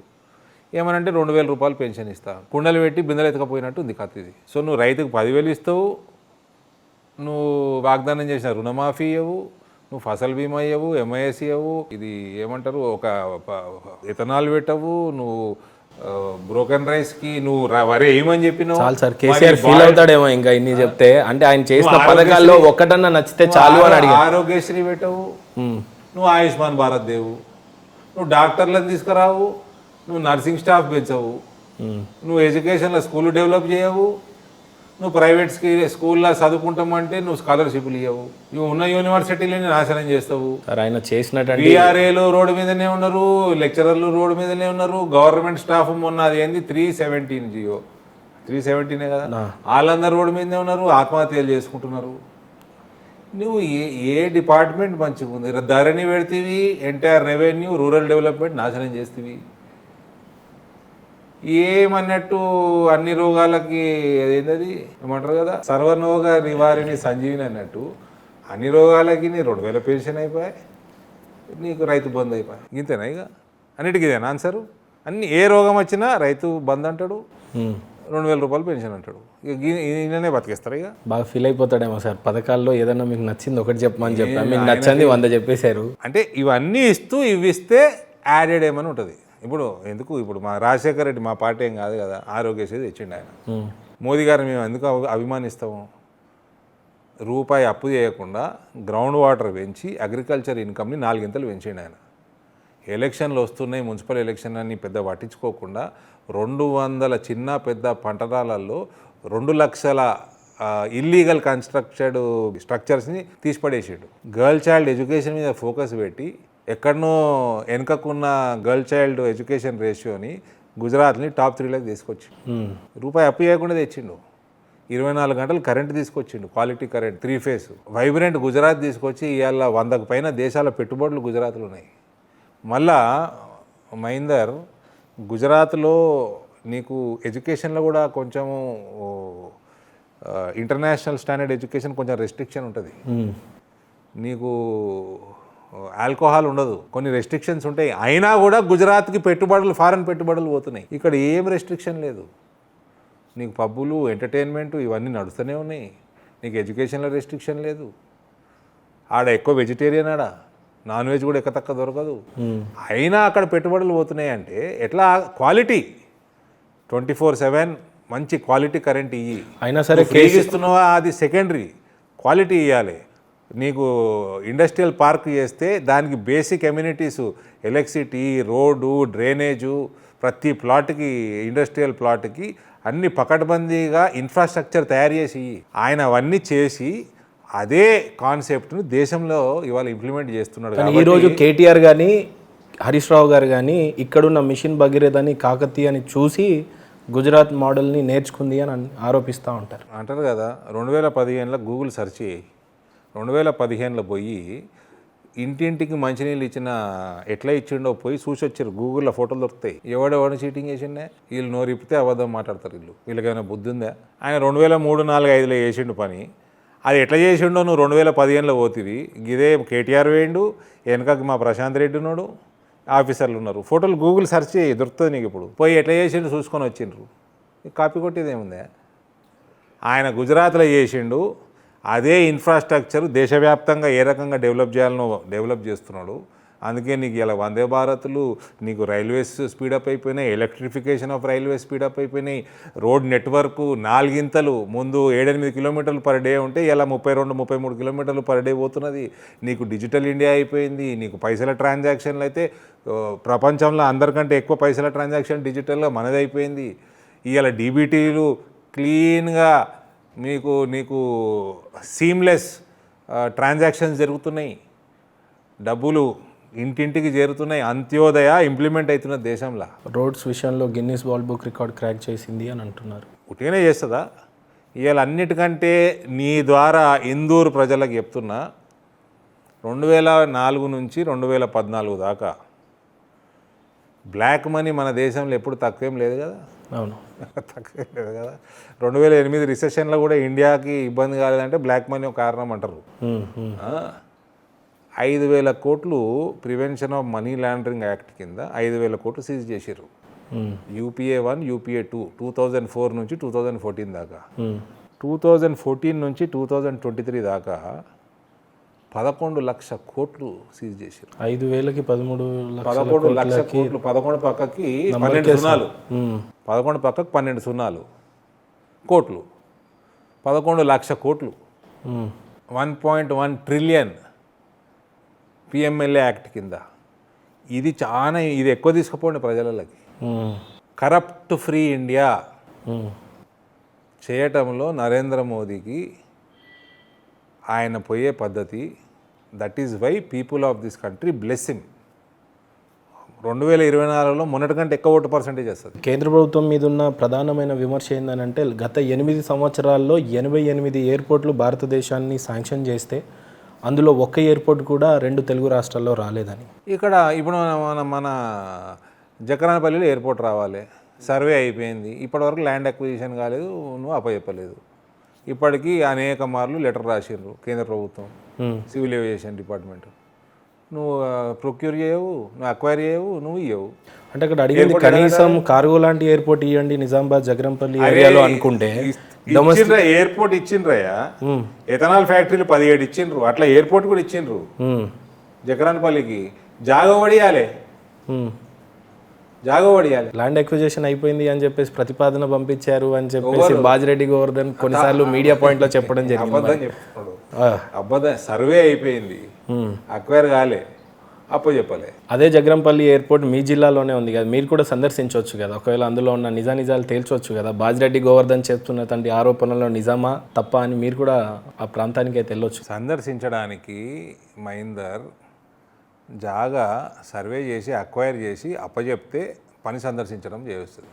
B: ఏమనంటే 2,000 రూపాయలు పెన్షన్ ఇస్తా, కుండలు పెట్టి బిందెలు ఎత్తకపోయినట్టు ఉంది కథ ఇది. సో నువ్వు రైతుకు 10,000 ఇస్తావు, నువ్వు వాగ్దానం చేసిన రుణమాఫీ ఇవ్వవు, నువ్వు ఫసల్ బీమా ఇవ్వవు, ఎంఐఎస్ ఇవ్వవు, ఇది ఏమంటారు ఒక ఇథనాల్ పెట్టవు, నువ్వు బ్రోకెన్ రైస్ కి నువ్వు వరే ఏమని చెప్పినావు.
A: చాలు సార్, కేసీఆర్ ఫీల్ అవుతాడేమో ఇంకా ఇన్ని చెప్తే. అంటే ఆయన చేసిన పథకాల్లో ఒక్కటన్నా నచ్చితే చాలు అని అడిగి.
B: ఆరోగ్యశ్రీ పెట్టవు, నువ్వు ఆయుష్మాన్ భారత్ దేవు, నువ్వు డాక్టర్లను తీసుకురావు, నువ్వు నర్సింగ్ స్టాఫ్ పెంచవు, నువ్వు ఎడ్యుకేషన్లో స్కూల్ డెవలప్ చేయవు, నువ్వు ప్రైవేట్ స్కూల్లో చదువుకుంటామంటే నువ్వు స్కాలర్షిప్లు ఇవ్వవు, నువ్వు ఉన్న యూనివర్సిటీలని నాశనం చేస్తావు.
A: ఆయన చేసినట్టు
B: బీఆర్ఏలు రోడ్డు మీదనే ఉన్నారు, లెక్చరర్లు రోడ్డు మీదనే ఉన్నారు, గవర్నమెంట్ స్టాఫ్ మొన్న అది ఏంది 317 జియో 317 కదా, వాళ్ళందరూ రోడ్డు మీదనే ఉన్నారు, ఆత్మహత్యలు చేసుకుంటున్నారు. నువ్వు ఏ డిపార్ట్మెంట్ మంచిగా ఉంది? ధరణి పెడితేవి, ఎంటైర్ రెవెన్యూ రూరల్ డెవలప్మెంట్ నాశనం చేస్తేవి. ఏమన్నట్టు అన్ని రోగాలకి అదేంటది ఏమంటారు కదా, సర్వరోగ నివారిణి సంజీవిని అన్నట్టు అన్ని రోగాలకి నీ 2,000 పెన్షన్ అయిపోయాయి, నీకు రైతు బంధు అయిపోయాయి. ఇంతేనా ఇక అన్నిటికీ ఇదేనా ఆన్సరు? అన్ని ఏ రోగం వచ్చినా రైతు బంధు అంటాడు, 2,000 రూపాయలు పెన్షన్ అంటాడు. ఇక ఈయననే బతికేస్తారు. ఇక బాగా
A: ఫీల్ అయిపోతాడేమో సార్. పథకాల్లో ఏదన్నా మీకు నచ్చింది ఒకటి చెప్పమని చెప్పాను, మీకు నచ్చింది 100 చెప్పేశారు.
B: అంటే ఇవన్నీ ఇస్తూ ఇవి ఇస్తే యాడెడ్ ఏమని ఉంటుంది. ఇప్పుడు ఎందుకు, ఇప్పుడు మా రాజశేఖర రెడ్డి మా పార్టీ ఏం కాదు కదా, ఆరోగ్యశ్రీ తెచ్చిండు ఆయన. మోదీ గారు మేము ఎందుకు అభిమానిస్తాము? రూపాయి అప్పు చేయకుండా గ్రౌండ్ వాటర్ పెంచి అగ్రికల్చర్ ఇన్కమ్ని 4 గింతలు పెంచిండు ఆయన. ఎలక్షన్లు వస్తున్నాయి, మున్సిపల్ ఎలక్షన్ అని పెద్ద పట్టించుకోకుండా 200 చిన్న పెద్ద పంటరాలలో 2 లక్షల ఇల్లీగల్ కన్స్ట్రక్టెడ్ స్ట్రక్చర్స్ని తీసిపడేసాడు. గర్ల్ చైల్డ్ ఎడ్యుకేషన్ మీద ఫోకస్ పెట్టి ఎక్కడనో వెనుకకున్న గర్ల్ చైల్డ్ ఎడ్యుకేషన్ రేషియోని గుజరాత్ని టాప్ 3లోకి తీసుకొచ్చి, రూపాయి అప్పు చేయకుండా తెచ్చిండు. 24 గంటలు కరెంట్ తీసుకొచ్చిండు, quality current, 3 phase vibrant Gujarat తీసుకొచ్చి ఇవాళ 100కు పైన దేశాల పెట్టుబడులు గుజరాత్లో ఉన్నాయి. మళ్ళా మహీందర్, గుజరాత్లో నీకు ఎడ్యుకేషన్లో కూడా కొంచెము ఇంటర్నేషనల్ స్టాండర్డ్ ఎడ్యుకేషన్ కొంచెం రెస్ట్రిక్షన్ ఉంటుంది. నీకు ఆల్కహాల్ ఉండదు, కొన్ని రెస్ట్రిక్షన్స్ ఉంటాయి. అయినా కూడా గుజరాత్కి పెట్టుబడులు, ఫారెన్ పెట్టుబడులు పోతున్నాయి. ఇక్కడ ఏం రెస్ట్రిక్షన్ లేదు. నీకు పబ్బులు, ఎంటర్టైన్మెంట్ ఇవన్నీ నడుస్తూనే ఉన్నాయి. నీకు ఎడ్యుకేషన్లో రెస్ట్రిక్షన్ లేదు. ఆడ ఎక్కువ వెజిటేరియన్, ఆడ నాన్ వెజ్ కూడా ఎక్క తక్కువ దొరకదు. అయినా అక్కడ పెట్టుబడులు పోతున్నాయి అంటే ఎట్లా? క్వాలిటీ 24/7 మంచి క్వాలిటీ కరెంట్ ఇయ్యి. అయినా సరే ఇస్తున్నావా, అది సెకండరీ. క్వాలిటీ ఇవ్వాలి. నీకు ఇండస్ట్రియల్ పార్క్ చేస్తే దానికి basic amenities, electricity, road, drainage, ప్రతి ప్లాట్కి, ఇండస్ట్రియల్ ప్లాట్కి అన్ని పకడ్బందీగా ఇన్ఫ్రాస్ట్రక్చర్ తయారు చేసి ఆయన అవన్నీ చేసి అదే కాన్సెప్ట్ను దేశంలో ఇవాళ ఇంప్లిమెంట్ చేస్తున్నాడు.
A: ఈరోజు కేటీఆర్ కానీ హరీష్ రావు గారు కానీ ఇక్కడున్న మిషన్ భగీరథ అని కాకతీయ అని చూసి గుజరాత్ మోడల్ని నేర్చుకుంది అని ఆరోపిస్తూ ఉంటారు.
B: అంటారు కదా 2015లో గూగుల్ సెర్చ్ చేయి, 2015లో పోయి ఇంటింటికి మంచినీళ్ళు ఇచ్చిన ఎట్లా ఇచ్చిండో పోయి చూసి వచ్చారు. గూగుల్లో ఫోటోలు దొరుకుతాయి. ఎవడెవడ చీటింగ్ చేసిండే, వీళ్ళు నోరిపితే అబద్ధం మాట్లాడతారు. వీళ్ళకైనా బుద్ధి ఉందా? ఆయన 2003, 4, 5లో చేసిండు పని. అది ఎట్లా చేసిండో నువ్వు 2015లో పోతివి. ఇదే కేటీఆర్ వేయండు, వెనకకి మా ప్రశాంత్ రెడ్డి ఉన్నాడు, ఆఫీసర్లు ఉన్నారు. ఫోటోలు గూగుల్ సెర్చ్ చేయి, దొరుకుతుంది నీకు. ఇప్పుడు పోయి ఎట్లా చేసిండు చూసుకొని వచ్చిండ్రు. కాపీ కొట్టేది ఏముందే? ఆయన గుజరాత్లో చేసిండు. అదే ఇన్ఫ్రాస్ట్రక్చర్ దేశవ్యాప్తంగా ఏ రకంగా డెవలప్ చేయాలనో డెవలప్ చేస్తున్నాడు. అందుకే నీకు ఇలా వందే భారత్లు, నీకు రైల్వేస్ స్పీడప్ అయిపోయినాయి, ఎలక్ట్రిఫికేషన్ ఆఫ్ రైల్వే స్పీడప్ అయిపోయినాయి, రోడ్ నెట్వర్క్ 4 ఇంతలు. ముందు 7-8 కిలోమీటర్లు పర్ డే ఉంటే ఇలా 32-33 కిలోమీటర్లు పర్ డే పోతున్నది. నీకు డిజిటల్ ఇండియా అయిపోయింది. నీకు పైసల ట్రాన్సాక్షన్లు అయితే ప్రపంచంలో అందరికంటే ఎక్కువ పైసల ట్రాన్సాక్షన్ డిజిటల్గా మనది అయిపోయింది. ఇవాళ డీబీటీలు క్లీన్గా నీకు సీమ్లెస్ ట్రాన్సాక్షన్స్ జరుగుతున్నాయి. డబ్బులు ఇంటింటికి చేరుతున్నాయి. అంత్యోదయ ఇంప్లిమెంట్ అవుతున్న దేశంలో.
A: రోడ్స్ విషయంలో Guinness world book record crack చేసింది అని అంటున్నారు.
B: ఉట్టిగానే చేస్తుందా? ఇవాళ అన్నిటికంటే నీ ద్వారా ఇందూరు ప్రజలకు చెప్తున్నా, 2004 నుంచి 2014 దాకా బ్లాక్ మనీ మన దేశంలో ఎప్పుడు తక్కువేం లేదు కదా.
A: అవును,
B: తక్కువేం లేదు కదా. 2008 రిసెషన్లో కూడా ఇండియాకి ఇబ్బంది కాలేదంటే బ్లాక్ మనీ ఒక కారణం అంటారు. 5,000 కోట్లు prevention of money laundering act కింద 5,000 కోట్లు సీజ్ చేశారు. UPA 1, UPA 2 2004 నుంచి 2014 దాకా. 2014 నుంచి 2023 దాకా 11 లక్షల కోట్లు సీజ్ చేశారు.
A: 5,000కి 13
B: లక్షల కోట్లు. 11 పక్కకి 12 సున్నాలు. 11 పక్కకి 12 సున్నాలు కోట్లు. 11 లక్షల కోట్లు. 1.1 ట్రిలియన్ PMLA యాక్ట్ కింద. ఇది ఎక్కువ తీసుకుపోండి ప్రజలకి. కరప్ట్ ఫ్రీ ఇండియా చేయటంలో నరేంద్ర మోదీకి ఆయన పోయే పద్ధతి, that is why people of this country bless him. 2024లో మొన్నటి కంటే ఎక్కువ ఓటు పర్సెంటేజ్ వస్తుంది.
A: కేంద్ర ప్రభుత్వం మీద ఉన్న ప్రధానమైన విమర్శ ఏంటంటే గత 8 సంవత్సరాల్లో 88 ఎయిర్పోర్ట్లు భారతదేశాన్ని శాంక్షన్ చేస్తే అందులో ఒక్క ఎయిర్పోర్ట్ కూడా 2 తెలుగు రాష్ట్రాల్లో రాలేదని.
B: ఇక్కడ ఇప్పుడు మన జకరానపల్లిలో ఎయిర్పోర్ట్ రావాలి, సర్వే అయిపోయింది. ఇప్పటివరకు ల్యాండ్ అక్విజిషన్ కాలేదు, నువ్వు అప్పచెప్పలేదు. ఇప్పటికీ అనేక మార్లు లెటర్ రాసిర్రు కేంద్ర ప్రభుత్వం, సివిల్ ఏవియేషన్ డిపార్ట్మెంట్. నువ్వు ప్రొక్యూర్ చేయవు, నువ్వు అక్వైర్ చేయవు, నువ్వు ఇవ్వవు.
A: అంటే అక్కడ అడిగింది కనీసం కార్గో లాంటి ఎయిర్పోర్ట్ ఇవ్వండి నిజామాబాద్ జగరంపల్లి ఏరియాలో అనుకుంటే.
B: ఎయిర్పోర్ట్ ఇచ్చిండ్రయ్యా, ఎథనాల్ ఫ్యాక్టరీలు 17 ఇచ్చిండ్రు, అట్లా ఎయిర్పోర్ట్ కూడా ఇచ్చిండ్రు. జకరాన్పల్లికి జాగవడియాలి.
A: ల్యాండ్ ఎక్విజిషన్ అయిపోయింది అని చెప్పేసి ప్రతిపాదన పంపించారు అని చెప్పేసి బాజిరెడ్డి గోవర్ధన్ కొన్నిసార్లు మీడియా పాయింట్లో చెప్పడం జరిగింది.
B: అబద్ధం. సర్వే అయిపోయింది, అక్వైర్ కాలే, అప్పచెప్పలే.
A: అదే జగరంపల్లి ఎయిర్పోర్ట్ మీ జిల్లాలోనే ఉంది కదా, మీరు కూడా సందర్శించవచ్చు కదా. ఒకవేళ అందులో ఉన్న నిజాలు తేల్చవచ్చు కదా. బాజిరెడ్డి గోవర్ధన్ చేస్తున్న తండ్రి ఆరోపణలో నిజమా తప్ప అని మీరు కూడా ఆ ప్రాంతానికి అయితే వెళ్ళొచ్చు.
B: సందర్శించడానికి మహేందర్ జాగా సర్వే చేసి అక్వైర్ చేసి అప్పచెప్తే పని సందర్శించడం చేయొస్తుంది.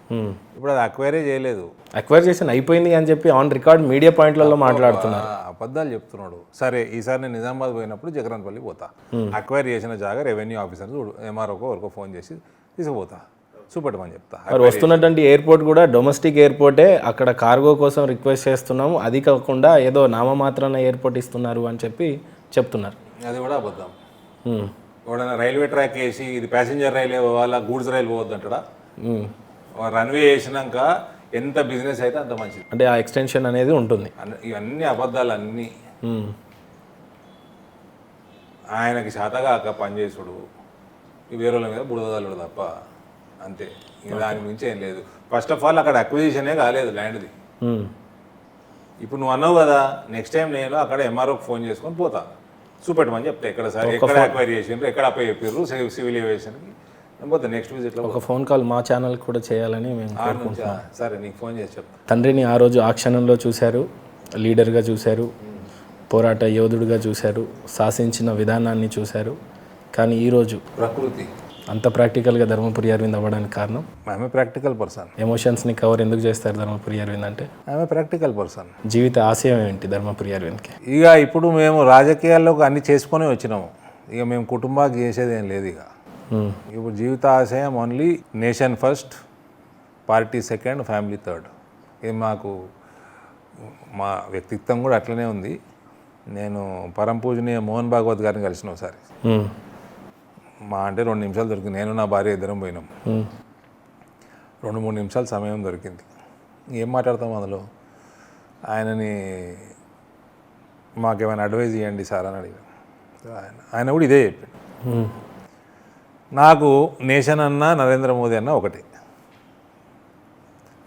B: ఇప్పుడు అది అక్వైరే చేయలేదు.
A: అక్వైర్ అయిపోయింది అని చెప్పి ఆన్ రికార్డ్ మీడియా పాయింట్లలో మాట్లాడుతున్నారు.
B: అబద్ధాలు చెప్తున్నాడు. సరే, ఈసారి నేను నిజామాబాద్ పోయినప్పుడు జగరాన్పల్లి పోతా. అక్వైర్ చేసిన జాగా రెవెన్యూ ఆఫీసర్ MROకో ఎవరికో ఫోన్ చేసి తీసుకుపోతా, చూపెట్టమని చెప్తా.
A: మరి వస్తున్నటువంటి ఎయిర్పోర్ట్ కూడా డొమెస్టిక్ ఎయిర్పోర్టే, అక్కడ కార్గో కోసం రిక్వెస్ట్ చేస్తున్నాము, అది కాకుండా ఏదో నామమాత్రాన ఎయిర్పోర్ట్ ఇస్తున్నారు అని చెప్పి చెప్తున్నారు.
B: అది కూడా అబద్ధం. ఎవడైనా రైల్వే ట్రాక్ వేసి ఇది ప్యాసింజర్ రైలు పోవాలా, గూడ్స్ రైలు పోవద్దు అంటాడా? రన్వే వేసినాక ఎంత బిజినెస్ అయితే అంత మంచిది.
A: అంటే ఆ ఎక్స్టెన్షన్ అనేది ఉంటుంది.
B: ఇవన్నీ అబద్ధాలు అన్నీ. ఆయనకి శాతగాక పనిచేసుడు, వేరేల మీద బుడదలుడు తప్ప, అంతే. దాని మించి ఏం లేదు. ఫస్ట్ ఆఫ్ ఆల్ అక్కడ అక్విజిషనే కాలేదు ల్యాండ్ది. ఇప్పుడు నువ్వు అన్నావు కదా, నెక్స్ట్ టైం నేను అక్కడ MROకి ఫోన్ చేసుకొని పోతా, చూపెట్టమని చెప్తా. ఎక్కడ అక్వైరీ చేసిండ్రు, ఎక్కడ అప్ప చెప్పారు సివిల్ ఏవియేషన్కి పోతే నెక్స్ట్ విజిట్లో
A: ఒక ఫోన్ కాల్ మా ఛానల్ కూడా చేయాలని మేము కోరుకుంటున్నాం.
B: సరే, నీకు ఫోన్ చేసి చెప్తా.
A: తండ్రిని ఆ రోజు ఆ క్షణంలో చూశారు, లీడర్గా చూశారు, పోరాట యోధుడిగా చూశారు, శాసించిన విధానాన్ని చూశారు. కానీ ఈరోజు
B: ప్రకృతి
A: అంత ప్రాక్టికల్గా ధర్మపురి అరవింద్ అవ్వడానికి కారణం
B: ఐఎమ్ ఏ ప్రాక్టికల్ పర్సన్.
A: ఎమోషన్స్ని కవర్ ఎందుకు చేస్తారు ధర్మపురి అరవింద్ అంటే?
B: I'm a practical person.
A: జీవిత ఆశయం ఏంటి ధర్మపురి అరవింద్కి?
B: ఇక ఇప్పుడు మేము రాజకీయాల్లో అన్ని చేసుకొని వచ్చినాము, ఇక మేము కుటుంబానికి చేసేది ఏం లేదు. ఇక ఇప్పుడు జీవిత ఆశయం only nation first, party second, family third. ఇది మాకు మా వ్యక్తిత్వం కూడా అట్లనే ఉంది. నేను పరం పూజనీయ మోహన్ భాగవత్ గారిని కలిసిన ఒకసారి. మా అంటే 2 నిమిషాలు దొరికింది. నేను నా భార్య ఇద్దరం పోయినాం. 2-3 నిమిషాలు సమయం దొరికింది. ఏం మాట్లాడతాం అందులో? ఆయనని మాకేమైనా అడ్వైజ్ ఇవ్వండి సార్ అని అడిగాను. ఆయన కూడా ఇదే చెప్పాడు. నాకు నేషన్ అన్నా నరేంద్ర మోదీ అన్నా ఒకటే.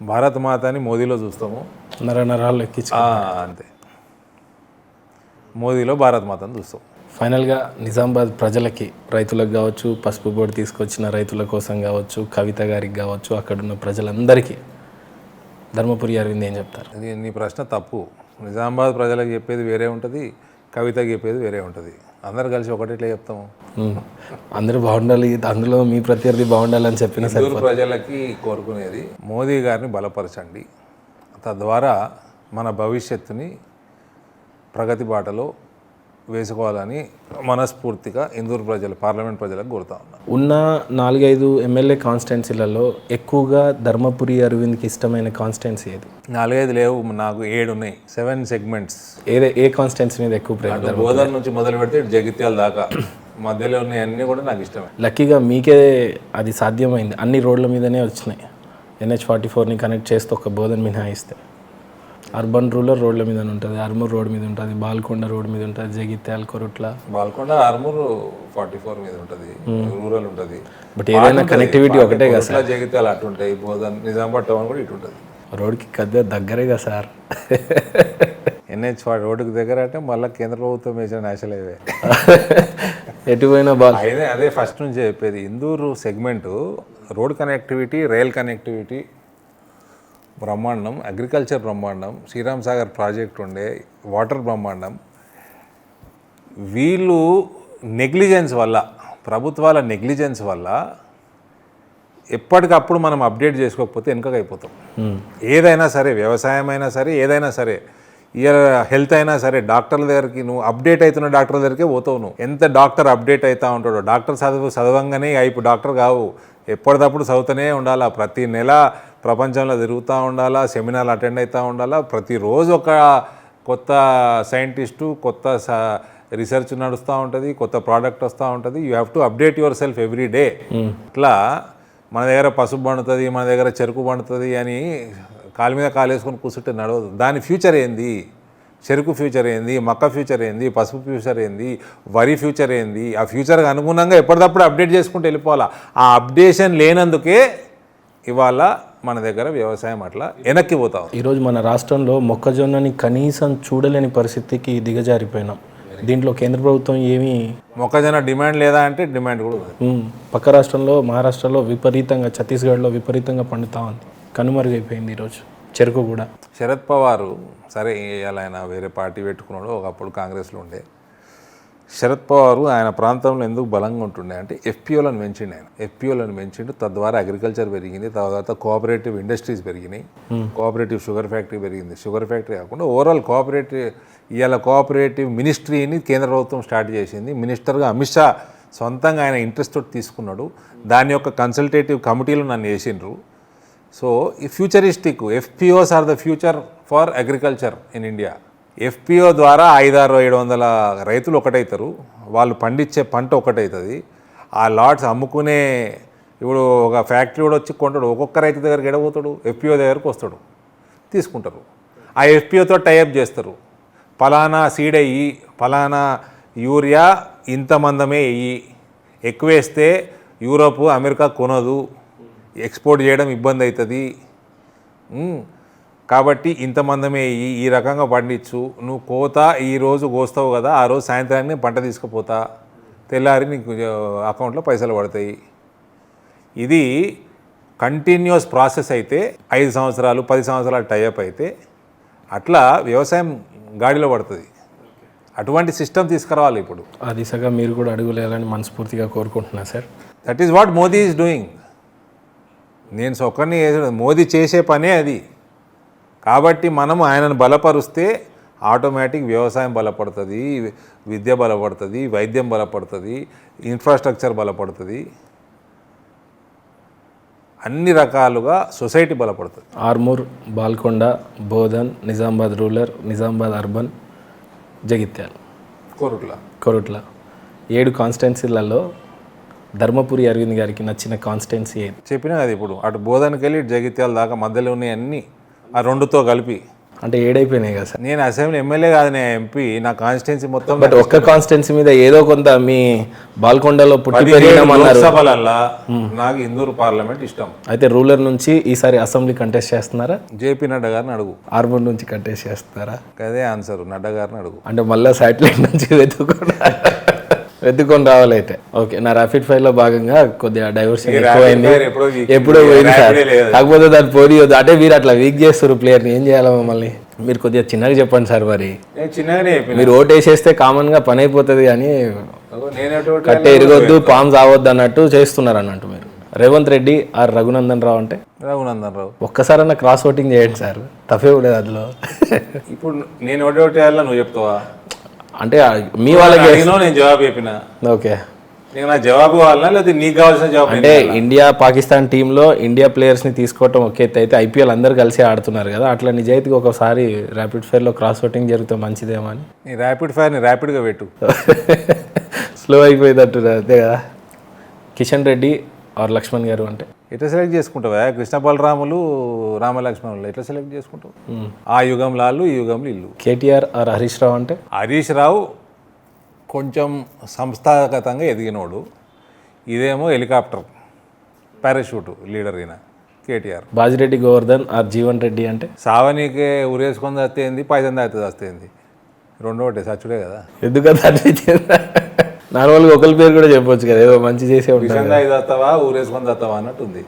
B: భారత మాతని మోదీలో చూస్తాము,
A: నరాలు ఎక్కించి
B: అంతే. మోదీలో భారత మాతను చూస్తాం.
A: ఫైనల్గా నిజామాబాద్ ప్రజలకి, రైతులకు కావచ్చు, పసుపు బోర్డు తీసుకొచ్చిన రైతుల కోసం కావచ్చు, కవిత గారికి కావచ్చు, అక్కడున్న ప్రజలందరికీ ధర్మపురి అరవింద్ ఏం చెప్తారు?
B: ఇది నీ ప్రశ్న తప్పు. నిజామాబాద్ ప్రజలకు చెప్పేది వేరే ఉంటుంది, కవితకి చెప్పేది వేరే ఉంటుంది. అందరు కలిసి ఒకటిట్లా చెప్తాము.
A: అందరూ బాగుండాలి, అందులో మీ ప్రత్యర్థి బాగుండాలని చెప్పిన సరే.
B: ప్రజలకి కోరుకునేది మోదీ గారిని బలపరచండి, తద్వారా మన భవిష్యత్తుని ప్రగతి బాటలో వేసుకోవాలని మనస్ఫూర్తిగా ఇందూరు ప్రజలు, పార్లమెంట్ ప్రజలకు కోరుతా ఉన్నా.
A: ఉన్న 4-5 ఎమ్మెల్యే కాన్స్టిట్యున్సీలలో ఎక్కువగా ధర్మపురి అరవింద్కి ఇష్టమైన కాన్స్టిట్యున్సీ ఏది?
B: 4-5 లేవు, నాకు 7 ఉన్నాయి. 7 సెగ్మెంట్స్.
A: ఏ కాన్స్టిట్యున్సీ మీద ఎక్కువ ప్రేమ?
B: గోదావరి నుంచి మొదలు పెడితే జగిత్యాల దాకా మధ్యలో ఉన్నాయి అన్నీ కూడా నాకు ఇష్టమే.
A: లక్కీగా మీకే అది సాధ్యమైంది. అన్ని రోడ్ల మీదనే వచ్చినాయి. NH-44ని కనెక్ట్ చేస్తే ఒక బోధన మినహాయిస్తే అర్బన్ రూరల్ రోడ్ల మీద ఉంటుంది, ఆర్మూర్ రోడ్ మీద ఉంటుంది, బాల్కొండ రోడ్ మీద ఉంటుంది, జగిత్యాల, కొరుట్ల.
B: బాల్కొండ ఆర్మూర్ 44 మీద ఉంటుంది, రూరల్ ఉంటుంది.
A: బట్ ఏదైనా కనెక్టివిటీ ఒకటే కదా సార్.
B: జగిత్యాల అటు ఉంటాయి, బోధన్, నిజామాబాద్ టౌన్ కూడా ఇటు ఉంటుంది.
A: రోడ్కి దగ్గరే కదా సార్.
B: NH-40 రోడ్డుకి దగ్గర అంటే మళ్ళీ కేంద్ర ప్రభుత్వం వేసిన నేషనల్ హైవే.
A: ఎటుపోయినా బాగా
B: అదే ఫస్ట్ నుంచి చెప్పేది. Indur segment road connectivity, rail connectivity బ్రహ్మాండం, అగ్రికల్చర్ బ్రహ్మాండం, శ్రీరామ్ సాగర్ ప్రాజెక్ట్ ఉండే, వాటర్ బ్రహ్మాండం. వీళ్ళు నెగ్లిజెన్స్ వల్ల, ప్రభుత్వాల నెగ్లిజెన్స్ వల్ల ఎప్పటికప్పుడు మనం అప్డేట్ చేసుకోకపోతే వెనుకగా అయిపోతాం. ఏదైనా సరే, వ్యవసాయం అయినా సరే, ఏదైనా సరే, హెల్త్ అయినా సరే, డాక్టర్ల దగ్గరికి నువ్వు అప్డేట్ అవుతున్న డాక్టర్ల దగ్గరికే పోతావు. నువ్వు ఎంత డాక్టర్ అప్డేట్ అవుతూ ఉంటాడో, డాక్టర్ చదవంగానే ఇప్పుడు డాక్టర్ కావు, ఎప్పటికప్పుడు చదువుతూనే ఉండాలా. ప్రతి నెల ప్రపంచంలో తిరుగుతూ ఉండాలా, సెమినార్లు అటెండ్ అవుతూ ఉండాలా. ప్రతిరోజు ఒక కొత్త సైంటిస్టు, కొత్త రీసెర్చ్ నడుస్తూ ఉంటుంది, కొత్త ప్రోడక్ట్ వస్తూ ఉంటుంది. You have to update your self every day. ఇట్లా మన దగ్గర పసుపు పండుతుంది, మన దగ్గర చెరుకు పండుతుంది అని కాలు మీద కాలు వేసుకొని కూర్చుంటే నడవదు. దాని ఫ్యూచర్ ఏంది? చెరుకు ఫ్యూచర్ ఏంది, మక్క ఫ్యూచర్ ఏంది, పసుపు ఫ్యూచర్ ఏంది, వరి ఫ్యూచర్ ఏంది? ఆ ఫ్యూచర్కి అనుగుణంగా ఎప్పటికప్పుడు అప్డేట్ చేసుకుంటూ వెళ్ళిపోవాలా. ఆ అప్డేషన్ లేనందుకే ఇవాళ మన దగ్గర వ్యవసాయం అట్లా వెనక్కి పోతాం.
A: ఈరోజు మన రాష్ట్రంలో మొక్కజొన్నని కనీసం చూడలేని పరిస్థితికి దిగజారిపోయినాం. దీంట్లో కేంద్ర ప్రభుత్వం ఏమీ
B: మొక్కజొన్న డిమాండ్ లేదా అంటే డిమాండ్ కూడా ఉంది.
A: పక్క రాష్ట్రంలో, మహారాష్ట్రలో విపరీతంగా, ఛత్తీస్గఢ్లో విపరీతంగా పండుతూ ఉంది. కనుమరుగైపోయింది ఈరోజు చెరుకు కూడా.
B: శరద్ పవారు సరే ఇలా ఆయన వేరే పార్టీ పెట్టుకున్నాడు, ఒకప్పుడు కాంగ్రెస్లో ఉండే. శరద్ పవారు ఆయన ప్రాంతంలో ఎందుకు బలంగా ఉంటుండే అంటే FPOలను పెంచిండు. ఆయన FPOలను పెంచిండు, తద్వారా అగ్రికల్చర్ పెరిగింది, తర్వాత కోఆపరేటివ్ ఇండస్ట్రీస్ పెరిగినాయి, కోఆపరేటివ్ షుగర్ ఫ్యాక్టరీ పెరిగింది. షుగర్ ఫ్యాక్టరీ కాకుండా ఓవరాల్ కోఆపరేటివ్ మినిస్ట్రీని కేంద్ర ప్రభుత్వం స్టార్ట్ చేసింది. మినిస్టర్గా అమిత్ షా సొంతంగా ఆయన ఇంట్రెస్ట్ తోటి తీసుకున్నాడు. దాని యొక్క కన్సల్టేటివ్ కమిటీలో నన్ను వేసిండ్రు. సో ఈ futuristic FPOs are the future for agriculture in India. FPO ద్వారా 500-700 రైతులు ఒకటవుతారు, వాళ్ళు పండించే పంట ఒకటవుతుంది. ఆ లాట్స్ అమ్ముకునే, ఇప్పుడు ఒక ఫ్యాక్టరీ కూడా వచ్చి కొంటాడు, ఒక్కొక్క రైతు దగ్గరికి ఎడబోతాడు, FPO దగ్గరకు వస్తాడు, తీసుకుంటారు. ఆ FPOతో టైఅప్ చేస్తారు. పలానా సీడ్ అయ్యి, పలానా యూరియా ఇంతమందమే వెయ్యి, ఎక్కువ వేస్తే యూరోప్, అమెరికా కొనదు, ఎక్స్పోర్ట్ చేయడం ఇబ్బంది అవుతుంది, కాబట్టి ఇంతమందమే ఈ రకంగా పండించు, నువ్వు కోత ఈరోజు కోస్తావు కదా, ఆ రోజు సాయంత్రాన్ని పంట తీసుకుపోతా, తెల్లారి నీకు అకౌంట్లో పైసలు పడతాయి. ఇది కంటిన్యూస్ ప్రాసెస్ అయితే 5 సంవత్సరాలు 10 సంవత్సరాలు టైఅప్ అయితే అట్లా వ్యవసాయం గాడిలో పడుతుంది. అటువంటి సిస్టమ్ తీసుకురావాలి ఇప్పుడు.
A: ఆ దిశగా మీరు కూడా అడుగులేయాలని మనస్ఫూర్తిగా కోరుకుంటున్నా sir.
B: That is what Modi is doing. నేను ఒక్కరిని మోదీ చేసే పనే అది. కాబట్టి మనం ఆయనను బలపరుస్తే ఆటోమేటిక్ వ్యవసాయం బలపడుతుంది, విద్య బలపడుతుంది, వైద్యం బలపడుతుంది, ఇన్ఫ్రాస్ట్రక్చర్ బలపడుతుంది, అన్ని రకాలుగా సొసైటీ బలపడుతుంది.
A: ఆర్మూర్, బాల్కొండ, బోధన్, నిజామాబాద్ రూరల్, నిజామాబాద్ అర్బన్, జగిత్యాల, కొరుట్ల 7 కాన్స్టిట్యున్సీలలో ధర్మపురి అరవింద్ గారికి నచ్చిన కాన్స్టిట్యున్సీ ఏది?
B: చెప్పినా కదా ఇప్పుడు, అటు బోధనకి వెళ్ళి ఇటు జగిత్యాల దాకా మధ్యలో ఉన్నాయి అన్నీ ఆ 2తో కలిపి.
A: అంటే 7 అయిపోయినాయి కదా సార్.
B: నేను అసెంబ్లీ ఎమ్మెల్యే కాదు, నేను ఎంపీ. నా కాన్స్టిట్యున్సీ మొత్తం
A: బట్ ఒక్క కాన్స్టిట్యున్సీ మీద ఏదో కొంత మీ బాల్కొండలో పుట్టి పెరిగినామన్నారు.
B: లోక్సభలల్లా నాకు ఇందూరు పార్లమెంట్ ఇష్టం.
A: అయితే రూరల్ నుంచి ఈసారి అసెంబ్లీ కంటెస్ట్ చేస్తున్నారా?
B: జేపీ నడ్డా గారిని అడుగు.
A: ఆర్మూర్ నుంచి కంటెస్ట్ చేస్తున్నారా?
B: అదే ఆన్సర్, నడ్డా గారిని అడుగు.
A: అంటే మళ్ళీ శాటిలైట్ నుంచి వెతుకొని రావాలి. అయితే ఓకే, నా ర్యాపిడ్ ఫైర్ లో భాగంగా కొద్దిగా డైవర్షన్ ఎక్కువైంది, ఎప్పుడో పోయింది సార్. కాకపోతే దాన్ని పోనీయొద్దు, అంటే మీరు అట్లా వీక్ చేస్తారు ప్లేయర్ని, ఏం చేయాలి మమ్మల్ని? మీరు కొద్దిగా చిన్నగా చెప్పండి సార్. మరి
B: చిన్నగానే
A: మీరు ఓటు వేసేస్తే కామన్ గా పని అయిపోతుంది, కానీ కట్టే ఇరగొద్దు, పాము సావద్దు అన్నట్టు చేస్తున్నారు అన్నట్టు మీరు. రేవంత్ రెడ్డి ఆర్ రఘునందన్ రావు అంటే?
B: రఘునందన్ రావు.
A: ఒక్కసారన్నా క్రాస్ ఓటింగ్ చేయండి సార్, తప్పే ఉండేది అందులో.
B: ఇప్పుడు నేను ఓటు వేయాలా, నువ్వు చెప్తావా?
A: అంటే మీ వాళ్ళకి
B: నేను జవాబు చెప్పిన.
A: ఓకే,
B: నేను నా జవాబు కావాలన్నా లేదా నీకు కావాల్సిన జవాబు?
A: అంటే ఇండియా పాకిస్తాన్ టీంలో ఇండియా ప్లేయర్స్ని తీసుకోవటం ఒక ఎత్తు అయితే ఐపీఎల్ అందరు కలిసి ఆడుతున్నారు కదా, అట్లా నిజాయితీగా ఒకసారి ర్యాపిడ్ ఫైర్లో క్రాస్ ఓటింగ్ జరిగితే మంచిదేమో అని.
B: నీ ర్యాపిడ్ ఫైర్ని ర్యాపిడ్గా పెట్టు.
A: స్లో అయిపోయేటట్టు అంతే కదా. కిషన్ రెడ్డి ఆర్ లక్ష్మణ్ గారు అంటే
B: ఎట్లా సెలెక్ట్ చేసుకుంటావా? కృష్ణ బలరాములు, రామలక్ష్మణులు ఎట్లా సెలెక్ట్ చేసుకుంటావు? ఆ యుగంలో వాళ్ళు, ఈ యుగంలో ఇల్లు.
A: కేటీఆర్ ఆర్ హరీష్ రావు అంటే?
B: హరీష్ రావు కొంచెం సంస్థాగతంగా ఎదిగినోడు, ఇదేమో హెలికాప్టర్ పారాషూట్ లీడర్ అయిన కేటీఆర్.
A: బాజిరెడ్డి గోవర్ధన్ ఆర్ జీవన్ రెడ్డి అంటే?
B: సావనీకే ఉరేసుకొని వస్తేంది, పైసలు తాగుతుంది వస్తేంది, రెండో ఒకటి సచ్చుడే కదా.
A: ఎందుకంటే అనిపించింది నార్మల్గా ఒకరి పేరు కూడా చెప్పొచ్చు కదా, ఏదో మంచి చేసే
B: విషయం తాగి వస్తావా, ఊరేసుకొని వస్తావా అన్నట్టుంది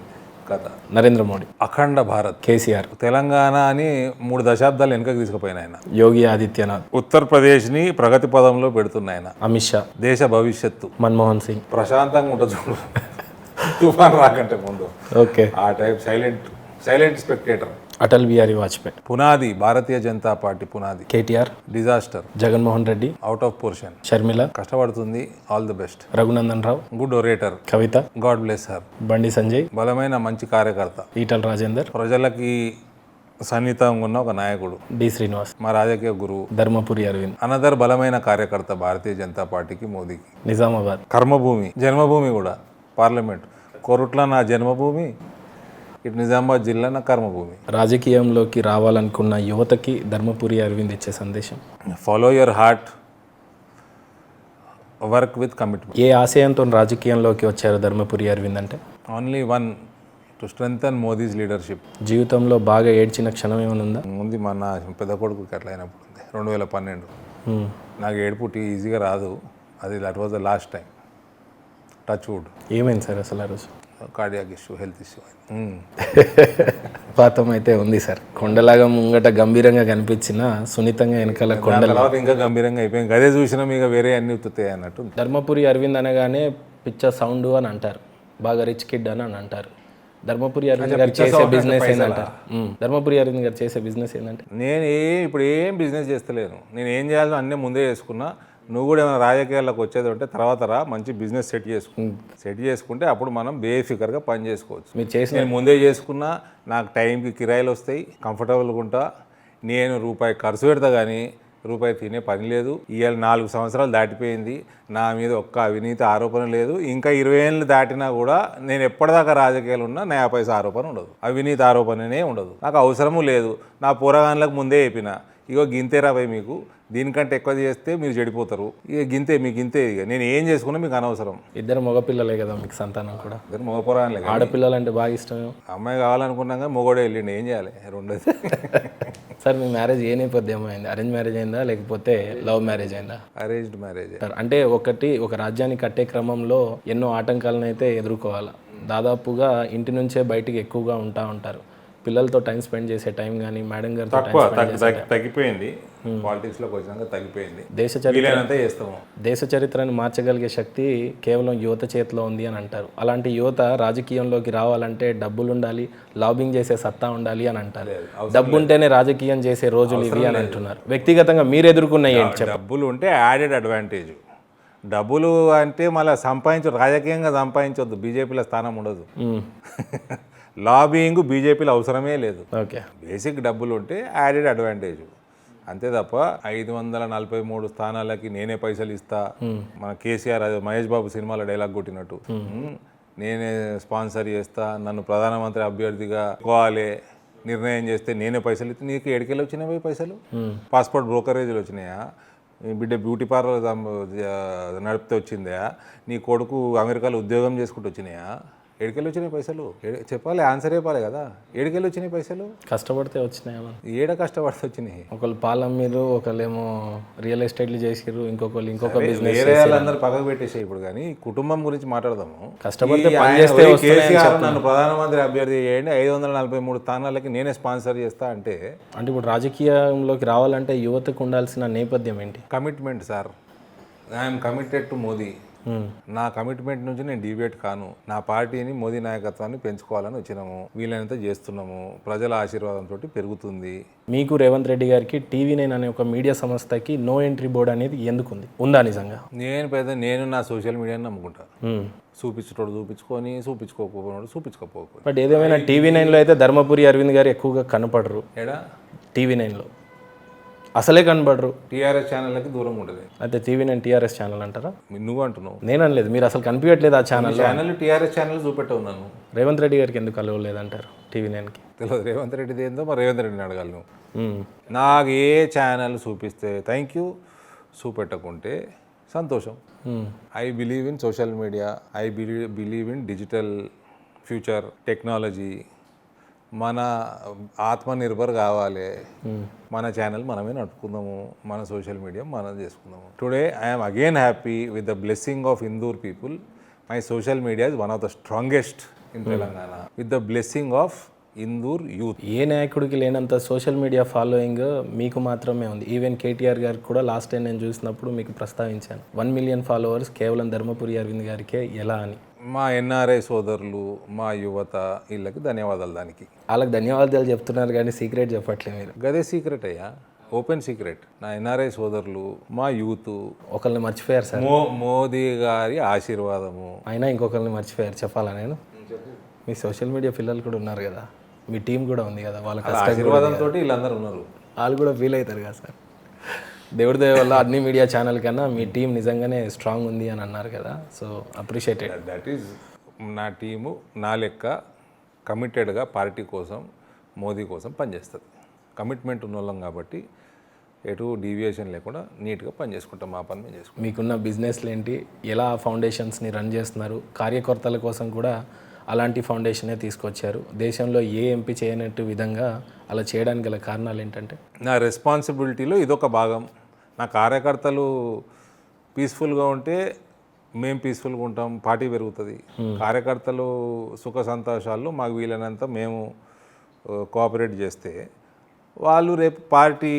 B: కథ.
A: నరేంద్ర మోడీ,
B: అఖండ భారత్.
A: కేసీఆర్,
B: తెలంగాణ అని 3 దశాబ్దాలు వెనుకకు తీసుకుపోయిన ఆయన.
A: యోగి ఆదిత్యనాథ్,
B: ఉత్తరప్రదేశ్ని ప్రగతి పదంలో పెడుతున్న ఆయన.
A: అమిత్ షా,
B: దేశ భవిష్యత్తు.
A: మన్మోహన్ సింగ్,
B: ప్రశాంతంగా ఉంటుంది చూడు, తుఫాన్ రాకంటే ముందు.
A: ఓకే,
B: ఆ type silent spectator.
A: Atal Bihari Vajpayee,
B: పునాది, భారతీయ జనతా పార్టీ పునాది.
A: KTR,
B: disaster.
A: Jaganmohan Reddy,
B: out of portion.
A: Sharmila,
B: కష్టపడుతుంది, all the best.
A: Raghunandan Rao,
B: good orator.
A: Kavitha,
B: God bless her.
A: Bandi Sanjay,
B: బలమైన మంచి కార్యకర్త.
A: ఈటల్ రాజేందర్,
B: ప్రజలకి సన్నిహితంగా ఉన్న ఒక నాయకుడు.
A: డి శ్రీనివాస్,
B: మా రాజకీయ గురువు.
A: ధర్మపురి అరవింద్,
B: అనదర్ బలమైన కార్యకర్త భారతీయ జనతా పార్టీకి, మోదీకి.
A: నిజామాబాద్,
B: కర్మభూమి, జన్మభూమి కూడా, పార్లమెంట్. కొరుట్ల నా జన్మభూమి, ఇటు నిజామాబాద్ జిల్లా నా కర్మభూమి.
A: రాజకీయంలోకి రావాలనుకున్న యువతకి ధర్మపురి అరవింద్ ఇచ్చే సందేశం?
B: Follow your heart, work with commitment.
A: ఏ ఆశయంతో రాజకీయంలోకి వచ్చారు ధర్మపురి అరవింద్ అంటే?
B: Only one, to strengthen Modi's leadership.
A: జీవితంలో బాగా ఏడ్చిన క్షణం ఏమైనా ఉందా?
B: ఉంది, మా నా పెద్ద కొడుకుకి అట్లా అయినప్పుడు ఉంది, 2012. నాకు ఏడుపు ఈజీగా రాదు, అది that was the last time. Touch wood.
A: ఏమైంది సార్ అసలు ఆ రోజు?
B: Cardiac issue, health issue.
A: పాతం అయితే ఉంది సార్. కొండలాగా ముంగట గంభీరంగా కనిపించిన సున్నితంగా వెనకాల కొండ
B: తర్వాత ఇంకా గంభీరంగా అయిపోయింది. అదే చూసినా మీకు వేరే అన్ని ఉత్తుతాయి అన్నట్టు.
A: ధర్మపురి అరవింద్ అనగానే పిచ్చర్ సౌండ్ అని అంటారు, బాగా రిచ్ కిడ్ అని అంటారు. ధర్మపురి అరవింద్ గారు చేసే బిజినెస్ ఏంటంటారు? ధర్మపురి అరవింద్ గారు చేసే బిజినెస్ ఏంటంటే?
B: నేను ఇప్పుడు ఏం బిజినెస్ చేస్తలేను. నేను ఏం చేయాలో అన్నీ ముందే చేసుకున్నా. నువ్వు కూడా ఏమైనా రాజకీయాల్లోకి వచ్చేది ఉంటే తర్వాత మంచి బిజినెస్ సెట్ చేసుకుంటే అప్పుడు మనం బేఫికర్గా పని చేసుకోవచ్చు.
A: మీరు చేసిన
B: నేను ముందే చేసుకున్నా, నాకు టైంకి కిరాయిలు వస్తాయి, కంఫర్టబుల్గా ఉంటా. నేను రూపాయి ఖర్చు పెడతా కానీ రూపాయి తినే పని లేదు. ఇవాళ 4 సంవత్సరాలు దాటిపోయింది, నా మీద ఒక్క అవినీతి ఆరోపణ లేదు. ఇంకా 20 ఏళ్ళు దాటినా కూడా నేను ఎప్పటిదాకా రాజకీయాలు ఉన్నా నయా పైసా ఆరోపణ ఉండదు, అవినీతి ఆరోపణనే ఉండదు. నాకు అవసరము లేదు. నా పోరగాన్లకు ముందే చెప్పిన, ఇగో గింతేరా పోయి, మీకు దీనికంటే ఎక్కువ చేస్తే మీరు చెడిపోతారు, ఇక గింతే మీకు గింతే, ఇక నేను ఏం చేసుకున్నా మీకు అనవసరం.
A: ఇద్దరు మగపిల్లలే కదా మీకు సంతానం కూడా?
B: ఇద్దరు మగపోరాలే.
A: ఆడపిల్లలు అంటే బాగా ఇష్టం.
B: అమ్మాయి కావాలనుకున్నాక మొగోడే వెళ్ళిండి, ఏం చేయాలి? రెండోది.
A: సార్ మీ మ్యారేజ్ ఏ నేపథ్యం అయింది? అరేంజ్ మ్యారేజ్ అయిందా లేకపోతే లవ్ మ్యారేజ్ అయిందా?
B: Arranged marriage.
A: అంటే ఒక రాజ్యాన్ని కట్టే క్రమంలో ఎన్నో ఆటంకాలను అయితే ఎదుర్కోవాలి. దాదాపుగా ఇంటి నుంచే బయటికి ఎక్కువగా ఉంటారు. పిల్లలతో టైం స్పెండ్ చేసే టైం కానీ మేడం గారితో
B: తక్కువ తగ్గిపోయింది. పాలిటిక్స్లోకి వచ్చినాక తగ్గిపోయింది. వీలైనంత చేస్తాము.
A: దేశ చరిత్రను మార్చగలిగే శక్తి కేవలం యువత చేతిలో ఉంది అని అంటారు. అలాంటి యువత రాజకీయంలోకి రావాలంటే డబ్బులు ఉండాలి, లాబింగ్ చేసే సత్తా ఉండాలి అని అంటారు. డబ్బు ఉంటేనే రాజకీయం చేసే రోజులు ఇవి అని అంటున్నారు. వ్యక్తిగతంగా మీరు ఎదుర్కొన్న ఏంటి చెప్పండి.
B: డబ్బులు ఉంటే యాడెడ్ అడ్వాంటేజ్. డబ్బులు అంటే మళ్ళీ రాజకీయంగా సంపాదించొద్దు, బీజేపీలో స్థానం ఉండదు. లాబింగ్ బీజేపీలో అవసరమే లేదు.
A: ఓకే,
B: బేసిక్ డబ్బులు ఉంటే యాడెడ్ అడ్వాంటేజ్ అంతే తప్ప 543 స్థానాలకి నేనే పైసలు ఇస్తా, మన కేసీఆర్ మహేష్ బాబు సినిమాలో డైలాగ్ కొట్టినట్టు నేనే స్పాన్సర్ చేస్తా, నన్ను ప్రధానమంత్రి అభ్యర్థిగా కోవాలి నిర్ణయం చేస్తే నేనే పైసలు ఇస్తే నీకు ఎడికెళ్ళి వచ్చినాయి పైసలు? పాస్పోర్ట్ బ్రోకరేజ్లు వచ్చినాయా? బిడ్డ బ్యూటీ పార్లర్ నడిపితే వచ్చిందా? నీ కొడుకు అమెరికాలో ఉద్యోగం చేసుకుంటూ వచ్చినాయా? ఏడికెళ్ళి వచ్చినాయి పైసలు? చెప్పాలి, ఆన్సర్ చెప్పాలి కదా. ఏడికెళ్ళి వచ్చినాయి పైసలు?
A: కష్టపడితే వచ్చినాయి.
B: ఏడ కష్టపడితే వచ్చినాయి?
A: ఒకళ్ళు పాలం మీరు, ఒకళ్ళేమో రియల్ ఎస్టేట్లు చేసిర్రు, ఇంకొక బిజినెస్.
B: వేరే వాళ్ళందరూ పక్కకు పెట్టేసాయి ఇప్పుడు. కానీ కుటుంబం గురించి మాట్లాడదాము.
A: కష్టపడితే పని చేస్తే
B: కేసీఆర్ నన్ను ప్రధానమంత్రి అభ్యర్థి చేయండి, 543 స్థానాలకి నేనే స్పాన్సర్ చేస్తా అంటే
A: ఇప్పుడు రాజకీయంలోకి రావాలంటే యువతకు ఉండాల్సిన నేపథ్యం ఏంటి?
B: Commitment sir. I'm committed to Modi. నా కమిట్మెంట్ నుంచి నేను డిబేట్ కాను. నా పార్టీని మోదీ నాయకత్వాన్ని పెంచుకోవాలని వచ్చినాము, వీలైనంత చేస్తున్నాము. ప్రజల ఆశీర్వాదంతో పెరుగుతుంది.
A: మీకు రేవంత్ రెడ్డి గారికి TV9 అనే ఒక మీడియా సంస్థకి నో ఎంట్రీ బోర్డు అనేది ఎందుకుంది? ఉందా నిజంగా?
B: నేను నా సోషల్ మీడియాని నమ్ముకుంటా. చూపించేటోడు చూపించుకొని, చూపించుకోకపోయినాడు చూపించుకోకపోయి.
A: బట్ ఏదేమైనా TV9లో అయితే ధర్మపురి అరవింద్ గారు ఎక్కువగా కనపడరు.
B: ఏడా
A: TV9లో అసలే కనపడరు.
B: టీఆర్ఎస్ ఛానళ్ళకి దూరంగా ఉంటుంది.
A: అయితే TV9 TRS ఛానల్ అంటారా?
B: నువ్వు అంటున్నావు,
A: నేను అనలేదు. మీరు అసలు కనిపించట్లేదు ఆ ఛానల్.
B: టీఆర్ఎస్ ఛానల్ చూపెట్టవు నన్ను.
A: రేవంత్ రెడ్డి గారికి ఎందుకు అలవలేదంటారు TV9కి?
B: తెలియదు. రేవంత్ రెడ్డిది ఏందో మరి రేవంత్ రెడ్డిని అడగాలి నువ్వు. నాకు ఏ ఛానల్ చూపిస్తే థ్యాంక్ యూ, చూపెట్టకుంటే సంతోషం. I believe in social media, I believe in digital future technology. మన ఆత్మనిర్భర్ కావాలి. మన ఛానల్ మనమే నడుపుకుందాము, మన సోషల్ మీడియా మనం చేసుకుందాము. Today I'm again happy with the blessing of Indur people. My social media is one of the strongest in Telangana with the blessing of Indur youth.
A: ఏ నాయకుడికి లేనంత సోషల్ మీడియా ఫాలోయింగ్ మీకు మాత్రమే ఉంది. ఈవెన్ KTR గారికి కూడా లాస్ట్ టైం నేను చూసినప్పుడు మీకు ప్రస్తావించాను, 1 మిలియన్ ఫాలోవర్స్ కేవలం ధర్మపురి అరవింద్ గారికే ఎలా అని.
B: మా NRI సోదరులు, మా యువత, వీళ్ళకి ధన్యవాదాలు. దానికి
A: వాళ్ళకి ధన్యవాదాలు చెప్తున్నారు కానీ సీక్రెట్ చెప్పట్లేదు మీరు.
B: గదే సీక్రెట్ అయ్యా, ఓపెన్ సీక్రెట్. నా NRI సోదరులు, మా యూత్.
A: ఒకరిని మర్చిపోయారు సార్,
B: మోదీ గారి ఆశీర్వాదము.
A: అయినా ఇంకొకరిని మర్చిపోయారు. చెప్పాలా నేను? మీ సోషల్ మీడియా పిల్లలు కూడా ఉన్నారు కదా, మీ టీం కూడా ఉంది కదా, వాళ్ళ
B: ఆశీర్వాదంతో వీళ్ళందరూ ఉన్నారు.
A: వాళ్ళు కూడా ఫీల్ అవుతారు కదా సార్. దేవుడి దయ వల్ల అన్ని మీడియా ఛానల్ కన్నా మీ టీం నిజంగానే స్ట్రాంగ్ ఉంది అని అన్నారు కదా, సో అప్రిషియేటెడ్.
B: దట్ ఈజ్ నా టీము నా లెక్క కమిటెడ్గా పార్టీ కోసం, మోదీ కోసం పనిచేస్తుంది. కమిట్మెంట్ ఉన్న వాళ్ళం కాబట్టి ఎటు డీవియేషన్ లేకుండా నీట్గా పని చేసుకుంటాం. మా పని మేము చేసుకుంటాం.
A: మీకున్న బిజినెస్లు ఏంటి, ఎలా ఫౌండేషన్స్ని రన్ చేస్తున్నారు? కార్యకర్తల కోసం కూడా అలాంటి ఫౌండేషనే తీసుకొచ్చారు. దేశంలో ఏ ఎంపీ చేయనట్టు విధంగా అలా చేయడానికి గల కారణాలు ఏంటంటే?
B: నా రెస్పాన్సిబిలిటీలో ఇదొక భాగం. నా కార్యకర్తలు పీస్ఫుల్గా ఉంటే మేము పీస్ఫుల్గా ఉంటాం, పార్టీ పెరుగుతుంది. కార్యకర్తలు సుఖ సంతోషాల్లో మాకు వీలైనంత మేము కోఆపరేట్ చేస్తే వాళ్ళు రేపు పార్టీ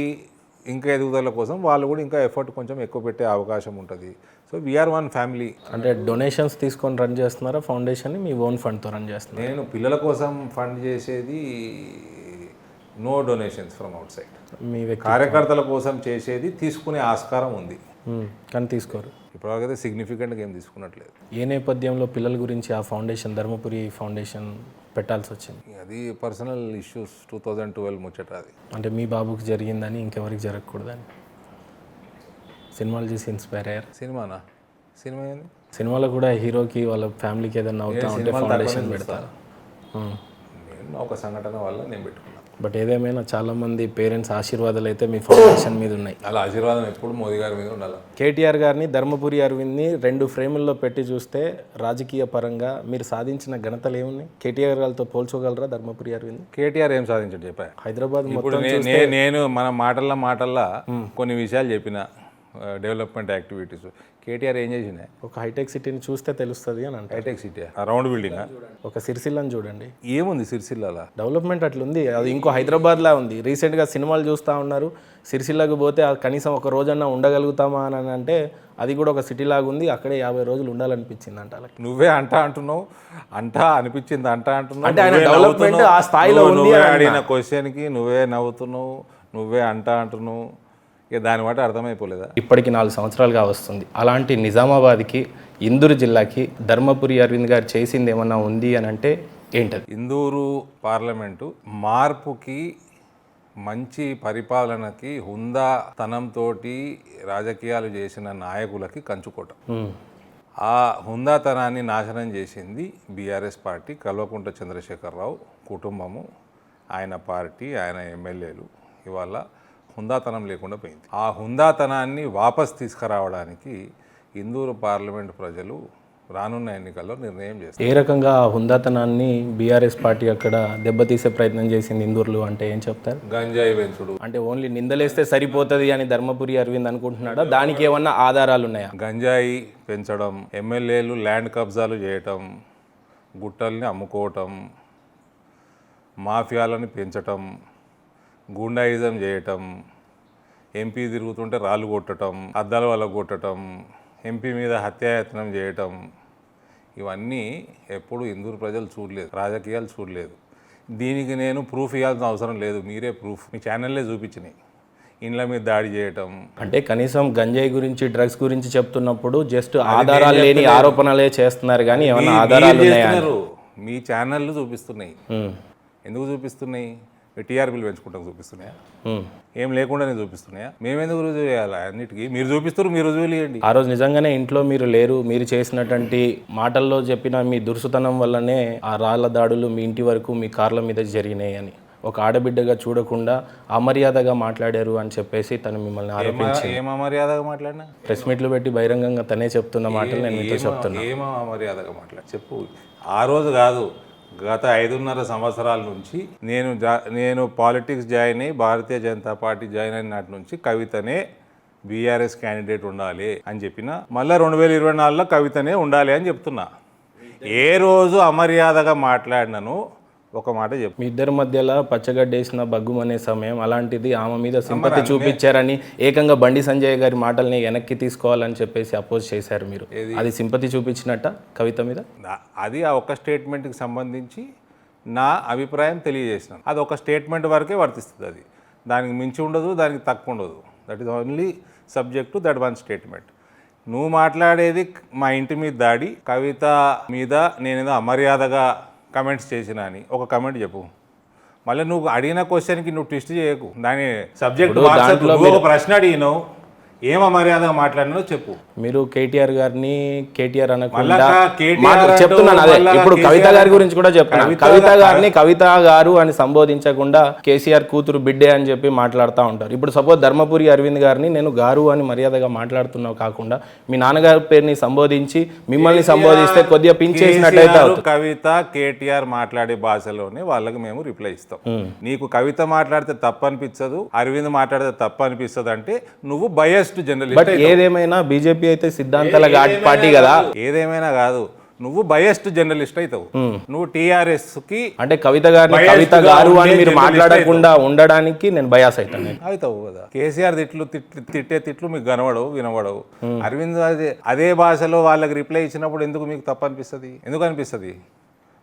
B: ఇంకా ఎదుగుదల కోసం వాళ్ళు కూడా ఇంకా ఎఫర్ట్ కొంచెం ఎక్కువ పెట్టే అవకాశం ఉంటుంది. So we are one family.
A: అంటే డొనేషన్స్ తీసుకొని రన్ చేస్తున్నారా ఫౌండేషన్ని? మీ ఓన్ ఫండ్తో రన్ చేస్తున్నారు?
B: నేను పిల్లల కోసం ఫండ్ చేసేది no donations from outside.
A: మీ
B: కార్యకర్తల కోసం చేసేది తీసుకునే ఆస్కారం ఉంది,
A: కానీ తీసుకోరు.
B: ఇప్పటివరకైతే సిగ్నిఫికెంట్గా ఏం తీసుకున్నట్లేదు.
A: ఏ నేపథ్యంలో పిల్లల గురించి ఆ ఫౌండేషన్, ధర్మపురి ఫౌండేషన్ పెట్టాల్సి వచ్చింది?
B: అది పర్సనల్ ఇష్యూస్, 2012 ముచ్చట. అది
A: అంటే మీ బాబుకి జరిగిందని ఇంకెవరికి జరగకూడదని సినిమాలు చూసి ఇన్స్పైర్ అయ్యారు?
B: సినిమానా? సినిమా ఏంది?
A: సినిమాలో కూడా హీరోకి వాళ్ళ ఫ్యామిలీకి ఏదైనా అవుతా ఉంటే ఫౌండేషన్ పెడతారు.
B: నేను ఒక సంఘటన వల్ల నేను పెట్టుకున్నాను.
A: బట్ ఏదేమైనా చాలామంది పేరెంట్స్ ఆశీర్వాదాలు అయితే మీ ఫౌండేషన్ మీద ఉన్నాయి.
B: అలా ఆశీర్వాదం ఎప్పుడు మోదీ గారి మీద ఉండాలి.
A: KTR గారిని, ధర్మపురి అరవింద్ని 2 ఫ్రేముల్లో పెట్టి చూస్తే రాజకీయ పరంగా మీరు సాధించిన ఘనతలు ఏమున్నాయి? KTR గారితో పోల్చుకోగలరా ధర్మపురి అరవింద్?
B: KTR ఏం సాధించాడు చెప్పా?
A: హైదరాబాద్
B: ఇప్పుడు నేను మన మాటల్లో కొన్ని విషయాలు చెప్పిన. Development activities. కేటీఆర్ ఏం చేసిన?
A: ఒక హైటెక్ సిటీని చూస్తే తెలుస్తుంది అని అంటే
B: హైటెక్ సిటీ రౌండ్ బిల్డింగ్
A: ఒక సిరిసిల్లని చూడండి,
B: ఏముంది సిరిసిల్లలో?
A: డెవలప్మెంట్ అట్లుంది. అది ఇంకో హైదరాబాద్లా ఉంది. రీసెంట్గా సినిమాలు చూస్తూ ఉన్నారు, సిరిసిల్లకు పోతే కనీసం ఒక రోజన్నా ఉండగలుగుతామా అని అంటే అది కూడా ఒక సిటీ లాగా ఉంది. అక్కడే 50 రోజులు ఉండాలనిపించింది అంట.
B: నువ్వే అంటున్నావు, అనిపించింది అంటున్నావు.
A: అంటే ఆయన డెవలప్మెంట్ ఆ స్థాయిలో ఉంది.
B: నువ్వే అడిగిన క్వశ్చన్కి నువ్వే నవ్వుతున్నావు, నువ్వే అంటున్నావు. ఇక దాని బట్టి అర్థమైపోలేదా?
A: ఇప్పటికి 4 సంవత్సరాలుగా వస్తుంది. అలాంటి నిజామాబాద్కి, ఇందూరు జిల్లాకి ధర్మపురి అరవింద్ గారు చేసింది ఏమన్నా ఉంది అని అంటే ఏంటది?
B: ఇందూరు పార్లమెంటు మార్పుకి, మంచి పరిపాలనకి, హుందాతనంతో రాజకీయాలు చేసిన నాయకులకి కంచుకోట. ఆ హుందాతనాన్ని నాశనం చేసింది బీఆర్ఎస్ పార్టీ, కల్వకుంట్ల చంద్రశేఖరరావు కుటుంబము, ఆయన పార్టీ, ఆయన ఎమ్మెల్యేలు. ఇవాళ హుందాతనం లేకుండా పోయింది. ఆ హుందాతనాన్ని వాపస్ తీసుకురావడానికి ఇందూరు పార్లమెంట్ ప్రజలు రానున్న ఎన్నికల్లో నిర్ణయం చేస్తారు.
A: ఏ రకంగా ఆ హుందాతనాన్ని బీఆర్ఎస్ పార్టీ అక్కడ దెబ్బతీసే ప్రయత్నం చేసింది ఇందూరులో అంటే ఏం చెప్తారు?
B: గంజాయి పెంచుడు.
A: అంటే ఓన్లీ నిందలేస్తే సరిపోతుంది అని ధర్మపురి అరవింద్ అనుకుంటున్నాడా? దానికి ఏమన్నా ఆధారాలు ఉన్నాయా?
B: గంజాయి పెంచడం, ఎమ్మెల్యేలు ల్యాండ్ కబ్జాలు చేయటం, గుట్టల్ని అమ్ముకోవటం, మాఫియాలను పెంచటం, గూండాయిజం చేయటం, ఎంపీ తిరుగుతుంటే రాళ్ళు కొట్టడం, అద్దాల వల్ల కొట్టడం, ఎంపీ మీద హత్యాయత్నం చేయటం, ఇవన్నీ ఎప్పుడు ఇందూరు ప్రజలు చూడలేదు, రాజకీయాలు చూడలేదు. దీనికి నేను ప్రూఫ్ ఇవ్వాల్సిన అవసరం లేదు, మీరే ప్రూఫ్ మీ ఛానల్లే చూపించినాయి. ఇండ్ల మీద దాడి చేయటం
A: అంటే కనీసం గంజాయి గురించి, డ్రగ్స్ గురించి చెప్తున్నప్పుడు జస్ట్ ఆధారాలు లేని ఆరోపణలే చేస్తున్నారు కానీ ఏమైనా ఆధారాలు ఉన్నాయా?
B: మీ ఛానళ్ళు చూపిస్తున్నాయి. ఎందుకు చూపిస్తున్నాయి? టీఆర్పీలు పెంచుకుంటాం చూపిస్తున్నాయా? ఏం లేకుండానే చూపిస్తున్నాయా? మేమెందుకు రుజువు చేయాలి? అన్నిటికీ మీరు చూపిస్తారు, మీరు రుజువులు ఇవ్వండి.
A: ఆ రోజు నిజంగానే ఇంట్లో మీరు లేరు, మీరు చేసినటువంటి మాటల్లో చెప్పిన మీ దురుసుతనం వల్లనే ఆ రాళ్ల దాడులు మీ ఇంటి వరకు, మీ కార్ల మీద జరిగినాయి అని ఒక ఆడబిడ్డగా చూడకుండా అమర్యాదగా మాట్లాడారు అని చెప్పేసి తను మిమ్మల్ని ఆరోపించి,
B: ఏం అమర్యాదగా మాట్లాడినా?
A: ప్రెస్ మీట్లు పెట్టి బహిరంగంగా తనే చెప్తున్న మాటలు నేను మీతో చెప్తున్నా.
B: ఏమో అమర్యాదగా మాట్లాడి చెప్పు. ఆ రోజు కాదు, గత 5.5 సంవత్సరాల నుంచి నేను పాలిటిక్స్ జాయిన్ అయ్యి భారతీయ జనతా పార్టీ జాయిన్ అయిన నాటి నుంచి కవితనే బీఆర్ఎస్ క్యాండిడేట్ ఉండాలి అని చెప్పిన, మళ్ళీ 2024లో కవితనే ఉండాలి అని చెప్తున్నా. ఏ రోజు అమర్యాదగా మాట్లాడినను ఒక మాట చెప్పు.
A: మీ ఇద్దరి మధ్యలో పచ్చగడ్డేసిన బగ్గుమనే సమయం, అలాంటిది ఆమె మీద సింపతి చూపించారని ఏకంగా బండి సంజయ్ గారి మాటల్ని వెనక్కి తీసుకోవాలని చెప్పేసి అపోజ్ చేశారు మీరు. అది సింపతి చూపించినట్ట కవిత మీద?
B: అది ఆ ఒక్క స్టేట్మెంట్కి సంబంధించి నా అభిప్రాయం తెలియజేసినాను. అది ఒక స్టేట్మెంట్ వరకే వర్తిస్తుంది. అది దానికి మించి ఉండదు, దానికి తక్కువ ఉండదు. That is only subject to that one statement. నువ్వు మాట్లాడేది మా ఇంటి మీద దాడి, కవిత మీద నేనేదో అమర్యాదగా కమెంట్స్ చేసిన అని ఒక కమెంట్ చెప్పు. మళ్ళీ నువ్వు అడిగిన క్వశ్చన్కి నువ్వు ట్విస్ట్ చేయకు. దాని సబ్జెక్ట్ ఒక ప్రశ్న అడిగినావు, ఏం అమర్యాదగా మాట్లాడినో చెప్పు.
A: మీరు కేటీఆర్ గారిని కేటీఆర్ అనకుండా చెప్తున్నాను. అదే ఇప్పుడు కవిత గారి గురించి కూడా చెప్తున్నాను. కవిత గారిని కవిత గారు అని సంబోధించకుండా కేసీఆర్ కూతురు బిడ్డే అని చెప్పి మాట్లాడుతూ ఉంటారు. ఇప్పుడు సపోజ్ ధర్మపురి అరవింద్ గారిని నేను గారు అని మర్యాదగా మాట్లాడుతున్నావు కాకుండా మీ నాన్నగారి పేరుని సంబోధించి మిమ్మల్ని సంబోధిస్తే కొద్దిగా పించేసినట్టయితే
B: కవిత కేటీఆర్ మాట్లాడే భాషలోనే వాళ్ళకి మేము రిప్లై ఇస్తాం. నీకు కవిత మాట్లాడితే తప్పు అనిపించదు, అరవింద్ మాట్లాడితే తప్పు అనిపిస్తుంది అంటే నువ్వు బయస్ జర్నలిస్ట్.
A: ఏదేమైనా బీజేపీ అయితే సిద్ధాంతాల పార్టీ కదా.
B: ఏదేమైనా కాదు, నువ్వు బయస్డ్ జర్నలిస్ట్ అవుతావు. నువ్వు టీఆర్ఎస్ కి
A: అంటే కవిత గారు అని మీరు మాట్లాడకుండా ఉండడానికి నేను బయాస్
B: అవుతావు కదా. కేసీఆర్ తిట్టే తిట్లు మీకు కనబడవు, వినబడవు. అరవింద్ అదే భాషలో వాళ్ళకి రిప్లై ఇచ్చినప్పుడు ఎందుకు మీకు తప్పు అనిపిస్తుంది? ఎందుకు అనిపిస్తుంది?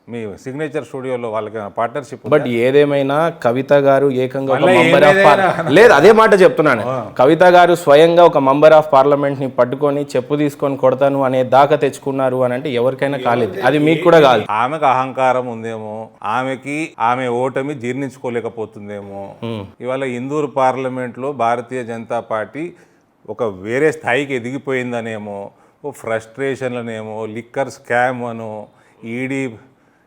B: మీ సిగ్నేచర్ స్టూడియోలో వాళ్ళకి పార్ట్నర్షిప్.
A: బట్ ఏదేమైనా కవిత గారు ఏకంగా లేదు, అదే మాట చెప్తున్నాను. కవిత గారు స్వయంగా ఒక మెంబర్ ఆఫ్ పార్లమెంట్ ని పట్టుకొని చెప్పు తీసుకొని కొడతాను అనే దాకా తెచ్చుకున్నారు అని అంటే ఎవరికైనా కాలేదు, అది మీకు కూడా కాదు.
B: ఆమెకు అహంకారం ఉందేమో, ఆమె ఓటమి జీర్ణించుకోలేకపోతుందేమో. ఇవాళ ఇందూరు పార్లమెంట్ లో భారతీయ జనతా పార్టీ ఒక వేరే స్థాయికి ఎదిగిపోయిందనేమో, ఓ ఫ్రస్ట్రేషన్లనేమో, లిక్కర్ స్కామ్ అనో, ఈడీ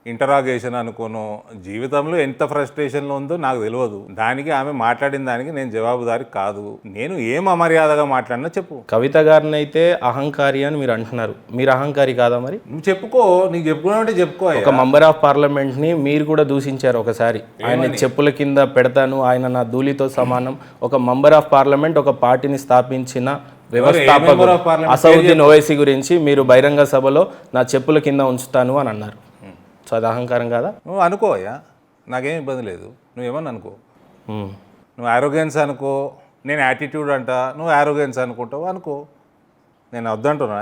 B: ఇంటరాగేషన్ అనుకోను, జీవితంలో ఎంత ఫ్రస్ట్రేషన్లో ఉందో నాకు తెలియదు. దానికి ఆమె మాట్లాడిన దానికి నేను జవాబుదారి కాదు. నేను ఏం అమర్యాదగా మాట్లాడినా చెప్పు.
A: కవిత గారిని అయితే అహంకారి అని మీరు అంటున్నారు, మీరు అహంకారి కాదా? మరి
B: నువ్వు చెప్పుకో, నీకు చెప్పుకున్నావంటే చెప్పుకో.
A: ఒక మెంబర్ ఆఫ్ పార్లమెంట్ ని మీరు కూడా దూషించారు ఒకసారి. ఆయన చెప్పుల కింద పెడతాను, ఆయన నా ధూళితో సమానం. ఒక మెంబర్ ఆఫ్ పార్లమెంట్ ఒక పార్టీని స్థాపించిన వ్యవస్థాపకుడు అసౌద్దీన్ ఓవైసీ గురించి మీరు బహిరంగ సభలో నా చెప్పుల కింద ఉంచుతాను అని అన్నారు. సో అది అహంకారం కాదా?
B: నువ్వు అనుకోయా, నాకేం ఇబ్బంది లేదు, నువ్వేమన్నా అనుకో. నువ్వు ఆరోగెన్స్ అనుకో, నేను యాటిట్యూడ్ అంట, నువ్వు ఆరోగెన్స్ అనుకుంటావు అనుకో, నేను వద్దంటున్నా,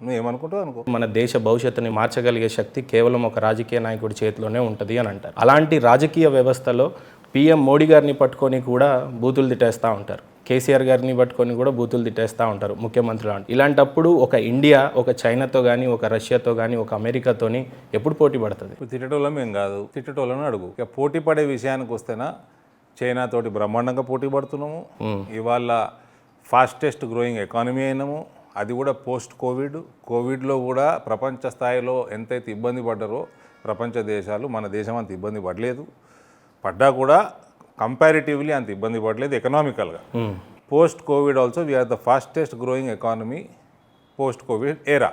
B: నువ్వు ఏమనుకుంటావు అనుకో.
A: మన దేశ భవిష్యత్తుని మార్చగలిగే శక్తి కేవలం ఒక రాజకీయ నాయకుడి చేతిలోనే ఉంటుంది అని అంటారు. అలాంటి రాజకీయ వ్యవస్థలో పీఎం మోడీ గారిని పట్టుకొని కూడా బూతులు తిట్టేస్తూ ఉంటారు, కేసీఆర్ గారిని పట్టుకొని కూడా బూతులు తిట్టేస్తూ ఉంటారు ముఖ్యమంత్రులు. ఇలాంటప్పుడు ఒక ఇండియా ఒక చైనాతో కానీ, ఒక రష్యాతో కానీ, ఒక అమెరికాతోని ఎప్పుడు పోటీ పడుతుంది?
B: ఇప్పుడు తిట్టటోళ్ళం ఏం కాదు, తిట్టటోళ్ళని అడుగు. ఇక పోటీ పడే విషయానికి వస్తేనా, చైనా తోటి బ్రహ్మాండంగా పోటీ పడుతున్నాము. ఇవాళ ఫాస్టెస్ట్ గ్రోయింగ్ ఎకానమీ అయినాము, అది కూడా పోస్ట్ కోవిడ్లో కూడా ప్రపంచ స్థాయిలో ఎంతైతే ఇబ్బంది పడ్డారో ప్రపంచ దేశాలు, మన దేశం అంత ఇబ్బంది పడలేదు. పడ్డా కూడా కంపారిటివ్లీ అంత ఇబ్బంది పడలేదు ఎకనామికల్గా. Post covid also we're the fastest growing economy post covid era.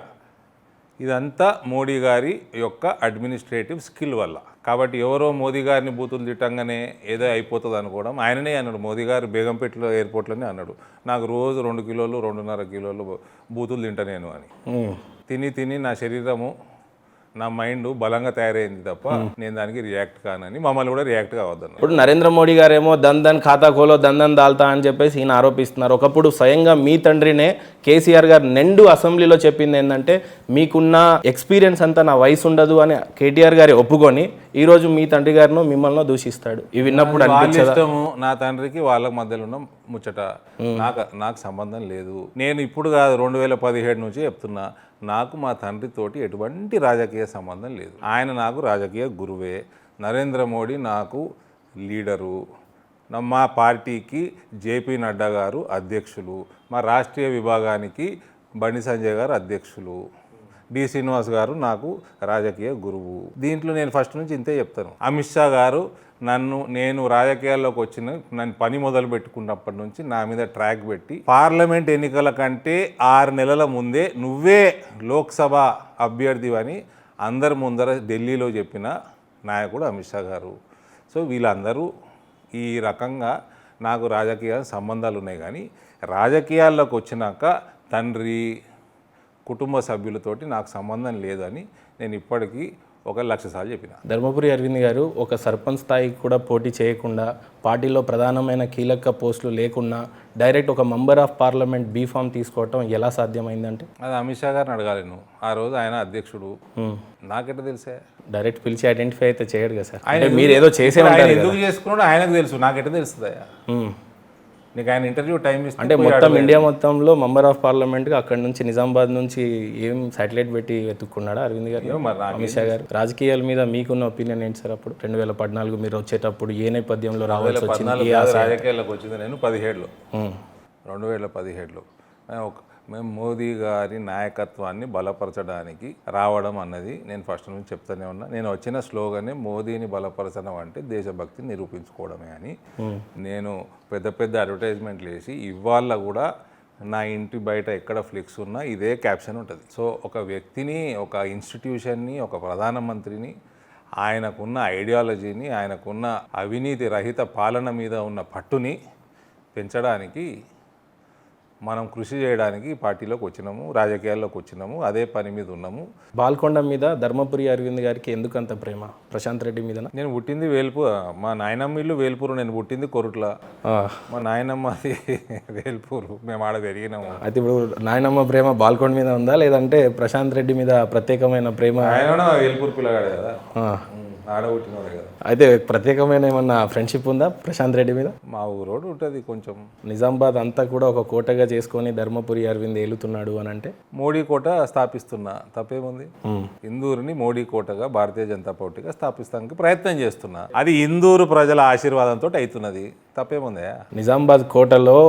B: ఇదంతా మోడీ గారి యొక్క అడ్మినిస్ట్రేటివ్ స్కిల్ వల్ల. కాబట్టి ఎవరో మోదీ గారిని బూతులు తిట్టంగానే ఏదో అయిపోతుంది అనుకోవడం. ఆయననే అన్నాడు, మోదీ గారు బేగంపేటలో ఎయిర్పోర్ట్లోనే అన్నాడు, నాకు రోజు 2 కిలోలు 2.5 కిలోలు బూతులు తింటా నేను అని. తిని నా శరీరము, నా మైండ్ బలంగా తయారైంది తప్ప నేను దానికి రియాక్ట్ కానని మమ్మల్ని కూడా రియాక్ట్ కావద్దన్నారు.
A: ఇప్పుడు నరేంద్ర మోడీ గారేమో దన్ ఖాతా ఖోలో దన్ దాల్తా అని చెప్పేసి ఈయన ఆరోపిస్తున్నారు. ఒకప్పుడు స్వయంగా మీ తండ్రినే కేసీఆర్ గారు నిండు అసెంబ్లీలో చెప్పింది ఏంటంటే, మీకున్న ఎక్స్పీరియన్స్ అంతా నా వయసు ఉండదు అని కేటీఆర్ గారి ఒప్పుకొని ఈరోజు మీ తండ్రి గారిను మిమ్మల్ని దూషిస్తాడు. ఇవి విన్నప్పుడు
B: ఇష్టము, నా తండ్రికి వాళ్ళకి మధ్యలో ఉన్న ముచ్చట, నాకు సంబంధం లేదు. నేను ఇప్పుడు కాదు 2017 నుంచి చెప్తున్నా, నాకు మా తండ్రితోటి ఎటువంటి రాజకీయ సంబంధం లేదు. ఆయన నాకు రాజకీయ గురువే. నరేంద్ర మోడీ నాకు లీడరు. మా పార్టీకి జేపీ నడ్డా గారు అధ్యక్షులు, మా రాష్ట్రీయ విభాగానికి బండి సంజయ్ గారు అధ్యక్షులు, డి శ్రీనివాస్ గారు నాకు రాజకీయ గురువు. దీంట్లో నేను ఫస్ట్ నుంచి ఇంతే చెప్తాను. అమిత్ షా గారు నేను రాజకీయాల్లోకి నన్ను పని మొదలు పెట్టుకున్నప్పటి నుంచి నా మీద ట్రాక్ పెట్టి పార్లమెంట్ ఎన్నికల కంటే 6 నెలల ముందే నువ్వే లోక్సభ అభ్యర్థి అని అందరి ముందర ఢిల్లీలో చెప్పిన నాయకుడు అమిత్ షా గారు. సో వీళ్ళందరూ ఈ రకంగా నాకు రాజకీయ సంబంధాలు ఉన్నాయి. కానీ రాజకీయాల్లోకి వచ్చినాక తండ్రి కుటుంబ సభ్యులతోటి నాకు సంబంధం లేదని నేను ఇప్పటికీ 1,00,000 సార్లు చెప్పిన.
A: ధర్మపురి అరవింద్ గారు ఒక సర్పంచ్ స్థాయికి కూడా పోటీ చేయకుండా, పార్టీలో ప్రధానమైన కీలక పోస్టులు లేకుండా డైరెక్ట్ ఒక మెంబర్ ఆఫ్ పార్లమెంట్ బీఫామ్ తీసుకోవటం ఎలా సాధ్యమైందంటే?
B: అది అమిత్ షా గారిని అడగాలి నువ్వు. ఆ రోజు ఆయన అధ్యక్షుడు, నాకెట్లా తెలిసే?
A: డైరెక్ట్ పిలిచి ఐడెంటిఫై అయితే చేయడు కదా సార్. ఆయన మీరు ఏదో చేసే ఉంటారు,
B: ఎందుకు చేసుకున్నాడు ఆయనకు తెలుసు, నాకెట్లా తెలుస్తుంది? నీకు ఆయన ఇంటర్వ్యూ టైం ఇస్తే
A: అంటే మొత్తం ఇండియా మొత్తంలో మెంబర్ ఆఫ్ పార్లమెంట్గా అక్కడ నుంచి నిజామాబాద్ నుంచి ఏం శాటిలైట్ పెట్టి వెతుక్కున్నాడా అరవింద్ గారు, అమిత్ షా గారు? రాజకీయాల మీద మీకున్న ఒపీనియన్ ఏంటి సార్? అప్పుడు 2014 మీరు వచ్చేటప్పుడు ఏ నేపథ్యంలో రావాల్సి వచ్చింది?
B: రాజకీయాల్లోకి వచ్చింది నేను 2017లో. మేము మోదీ గారి నాయకత్వాన్ని బలపరచడానికి రావడం అన్నది నేను ఫస్ట్ నుంచి చెప్తానే ఉన్నా. నేను వచ్చిన స్లోగనే మోదీని బలపరచడం అంటే దేశభక్తిని నిరూపించుకోవడమే అని. నేను పెద్ద అడ్వర్టైజ్మెంట్లు వేసి ఇవాళ కూడా నా ఇంటి బయట ఎక్కడ ఫ్లెక్స్ ఉన్నా ఇదే క్యాప్షన్ ఉంటుంది. సో ఒక వ్యక్తిని, ఒక ఇన్స్టిట్యూషన్ని, ఒక ప్రధానమంత్రిని, ఆయనకున్న ఐడియాలజీని, ఆయనకున్న అవినీతి రహిత పాలన మీద ఉన్న పట్టుని పెంచడానికి మనం కృషి చేయడానికి పార్టీలోకి వచ్చినాము, రాజకీయాల్లోకి వచ్చినాము, అదే పని మీద ఉన్నాము.
A: బాల్కొండ మీద ధర్మపురి అరవింద్ గారికి ఎందుకంత ప్రేమ? ప్రశాంత్ రెడ్డి మీద?
B: నేను పుట్టింది వేల్పూర్, మా నాయనమ్మ ఇల్లు వేల్పూర్, నేను పుట్టింది కొరుట్ల. మా నాయనమ్మది వేల్పూర్, మేము ఆడ పెరిగినాము.
A: అయితే ఇప్పుడు నాయనమ్మ ప్రేమ బాల్కొండ మీద ఉందా, లేదంటే ప్రశాంత్ రెడ్డి మీద ప్రత్యేకమైన ప్రేమ?
B: ఆయన వేల్పూర్ పిల్లగాడు కదా, ఆడ పుట్టినవాడు కదా.
A: అయితే ప్రత్యేకమైన ఏమన్నా ఫ్రెండ్షిప్ ఉందా ప్రశాంత్ రెడ్డి మీద?
B: మా ఊరోడు ఉంటుంది కొంచెం.
A: నిజామాబాద్ అంతా కూడా ఒక కోటగా చేసుకొని ధర్మపురి అరవింద్ ఏలుతున్నాడు అని అంటే?
B: మోడీ కోట స్థాపిస్తున్నా, తప్పేముంది? ఇందూరుని మోడీ కోటగా భారతీయ జనతా పార్టీగా స్థాపిస్తానికి ప్రయత్నం చేస్తున్నా. అది ఇందూరు ప్రజల ఆశీర్వాదంతో అవుతున్నది, తప్పేముందే?
A: నిజామాబాద్ కోటలో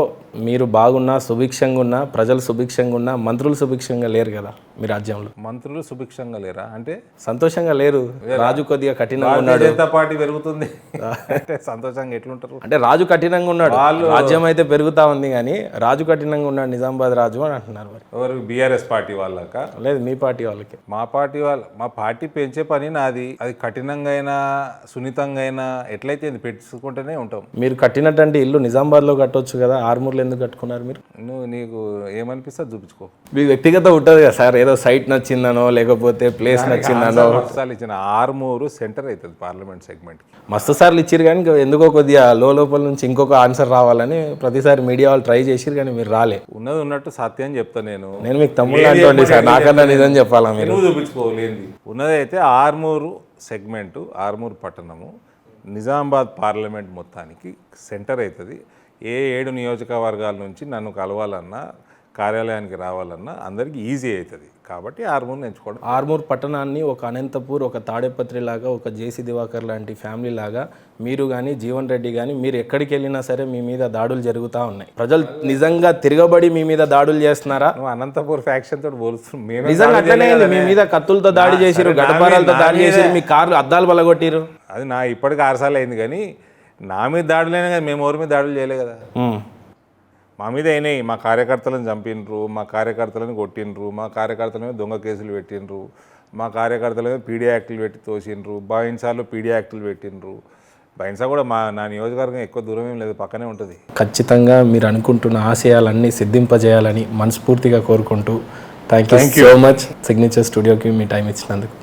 A: మీరు బాగున్నా, సుభిక్షంగా ఉన్నా, ప్రజలు సుభిక్షంగా ఉన్నా, మంత్రులు సుభిక్షంగా లేరు కదా మీ రాజ్యంలో?
B: మంత్రులు సుభిక్షంగా లేరా అంటే?
A: సంతోషంగా లేరు. రాజు కొద్దిగా కఠినంగా ఉన్నాడు.
B: జనతా పార్టీ పెరుగుతుంది అంటే సంతోషంగా ఎట్లుంటారు?
A: అంటే రాజు కఠినంగా ఉన్నాడు, రాజ్యం అయితే పెరుగుతా ఉంది కానీ రాజు కఠినంగా ఉన్నాడు నిజామాబాద్ రాజు అని అంటున్నారు. మరి
B: ఎవరు? బీఆర్ఎస్ పార్టీ వాళ్ళక?
A: లేదు, మీ పార్టీ వాళ్ళకి.
B: మా పార్టీ పెంచే పని నాది. అది కఠినంగా అయినా సున్నితంగా అయినా ఎట్లయితే పెంచుకుంటూనే ఉంటాం.
A: మీరు కట్టినటువంటి ఇల్లు నిజామాబాద్లో కట్టొచ్చు కదా, ఆర్మూర్లో ఎందుకు కట్టుకున్నారు మీరు?
B: నీకు ఏమనిపిస్తే చూపించుకో.
A: మీకు వ్యక్తిగత ఉంటుంది కదా సార్, ఏదో సైట్ నచ్చిందనో లేకపోతే ప్లేస్ నచ్చిందనో.
B: సార్లు ఇచ్చిన ఆర్మూరు సెంటర్ అవుతుంది పార్లమెంట్ సెగ్మెంట్.
A: మస్తు సార్లు ఇచ్చారు కానీ ఎందుకో కొద్దిగా లోపల నుంచి ఇంకొక ఆన్సర్ రావాలని ప్రతిసారి మీడియా వాళ్ళు ట్రై చేసిరు కానీ మీరు రాలే.
B: ఉన్నది ఉన్నట్టు సత్యం చెప్తా నేను
A: మీకు తమ్ముడు అంటోండి సార్, నాకన్నా నిజం చెప్పాలా మీరు?
B: నువ్వు చూపించుకోలేంది. ఉన్నది అయితే ఆర్మూరు సెగ్మెంటు, ఆర్మూరు పట్టణము నిజామాబాద్ పార్లమెంట్ మొత్తానికి సెంటర్ అవుతుంది. ఏ 7 నియోజకవర్గాల నుంచి నన్ను కలవాలన్నా కార్యాలయానికి రావాలన్నా అందరికీ ఈజీ అవుతుంది. కాబట్టి ఆర్మూర్ని ఎంచుకోవడం.
A: ఆర్మూర్ పట్టణాన్ని ఒక అనంతపూర్, ఒక తాడేపత్రి లాగా, ఒక జేసీ దివాకర్ లాంటి ఫ్యామిలీ లాగా మీరు కానీ జీవన్ రెడ్డి కానీ మీరు ఎక్కడికి వెళ్ళినా సరే మీ మీద దాడులు జరుగుతూ ఉన్నాయి. ప్రజలు నిజంగా తిరగబడి మీ మీద దాడులు చేస్తున్నారా?
B: నువ్వు అనంతపూర్ ఫ్యాక్షన్ తోటి పోలుస్తున్నావు.
A: నిజంగా అట్లనే మీ మీద కత్తులతో దాడి చేసిరు, గడపారాలతో దాడి చేసిరు, మీ కార్లు అద్దాలు బలగొట్టిరు.
B: అది నా ఇప్పటికి 6 సార్లు అయింది కానీ నా మీద దాడులైనా కానీ మేము ఎవరి మీద దాడులు చేయలే కదా. మా మీద అయినాయి. మా కార్యకర్తలను చంపినరు, మా కార్యకర్తలను కొట్టినరు, మా కార్యకర్తల మీద దొంగ కేసులు పెట్టినరు, మా కార్యకర్తల మీద పీడీ యాక్టులు పెట్టి తోసినరు, బైన్సాలో పీడీ యాక్టులు పెట్టినరు. బైన్సా కూడా నా నియోజకవర్గం ఎక్కువ దూరం ఏం లేదు, పక్కనే ఉంటుంది. ఖచ్చితంగా మీరు అనుకుంటున్న ఆశయాలన్నీ సిద్ధింపజేయాలని మనస్ఫూర్తిగా కోరుకుంటూ thank you so much signature స్టూడియోకి మీ టైం ఇచ్చినందుకు.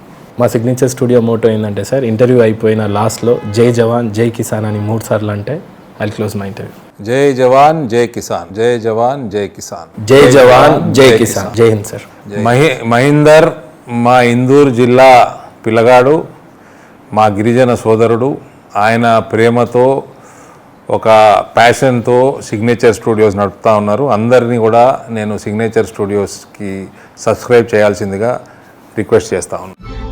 B: మా సిగ్నేచర్ స్టూడియో మోటో ఏంటంటే సార్, ఇంటర్వ్యూ అయిపోయిన లాస్ట్లో జై జవాన్ జై కిసాన్ అని 3 సార్లు అంటే ఐ క్లోజ్ మై ఇంటర్వ్యూ. జై జవాన్ జై కిసాన్, జై జవాన్ జై కిసాన్, జై జవాన్ జై కిసాన్. జై హింద్ సార్. మహేందర్ మా ఇందూరు జిల్లా పిల్లగాడు, మా గిరిజన సోదరుడు. ఆయన ప్రేమతో ఒక ప్యాషన్తో సిగ్నేచర్ స్టూడియోస్ నడుపుతూ ఉన్నారు. అందరినీ కూడా నేను సిగ్నేచర్ స్టూడియోస్కి సబ్స్క్రైబ్ చేయాల్సిందిగా రిక్వెస్ట్ చేస్తా ఉన్నాను.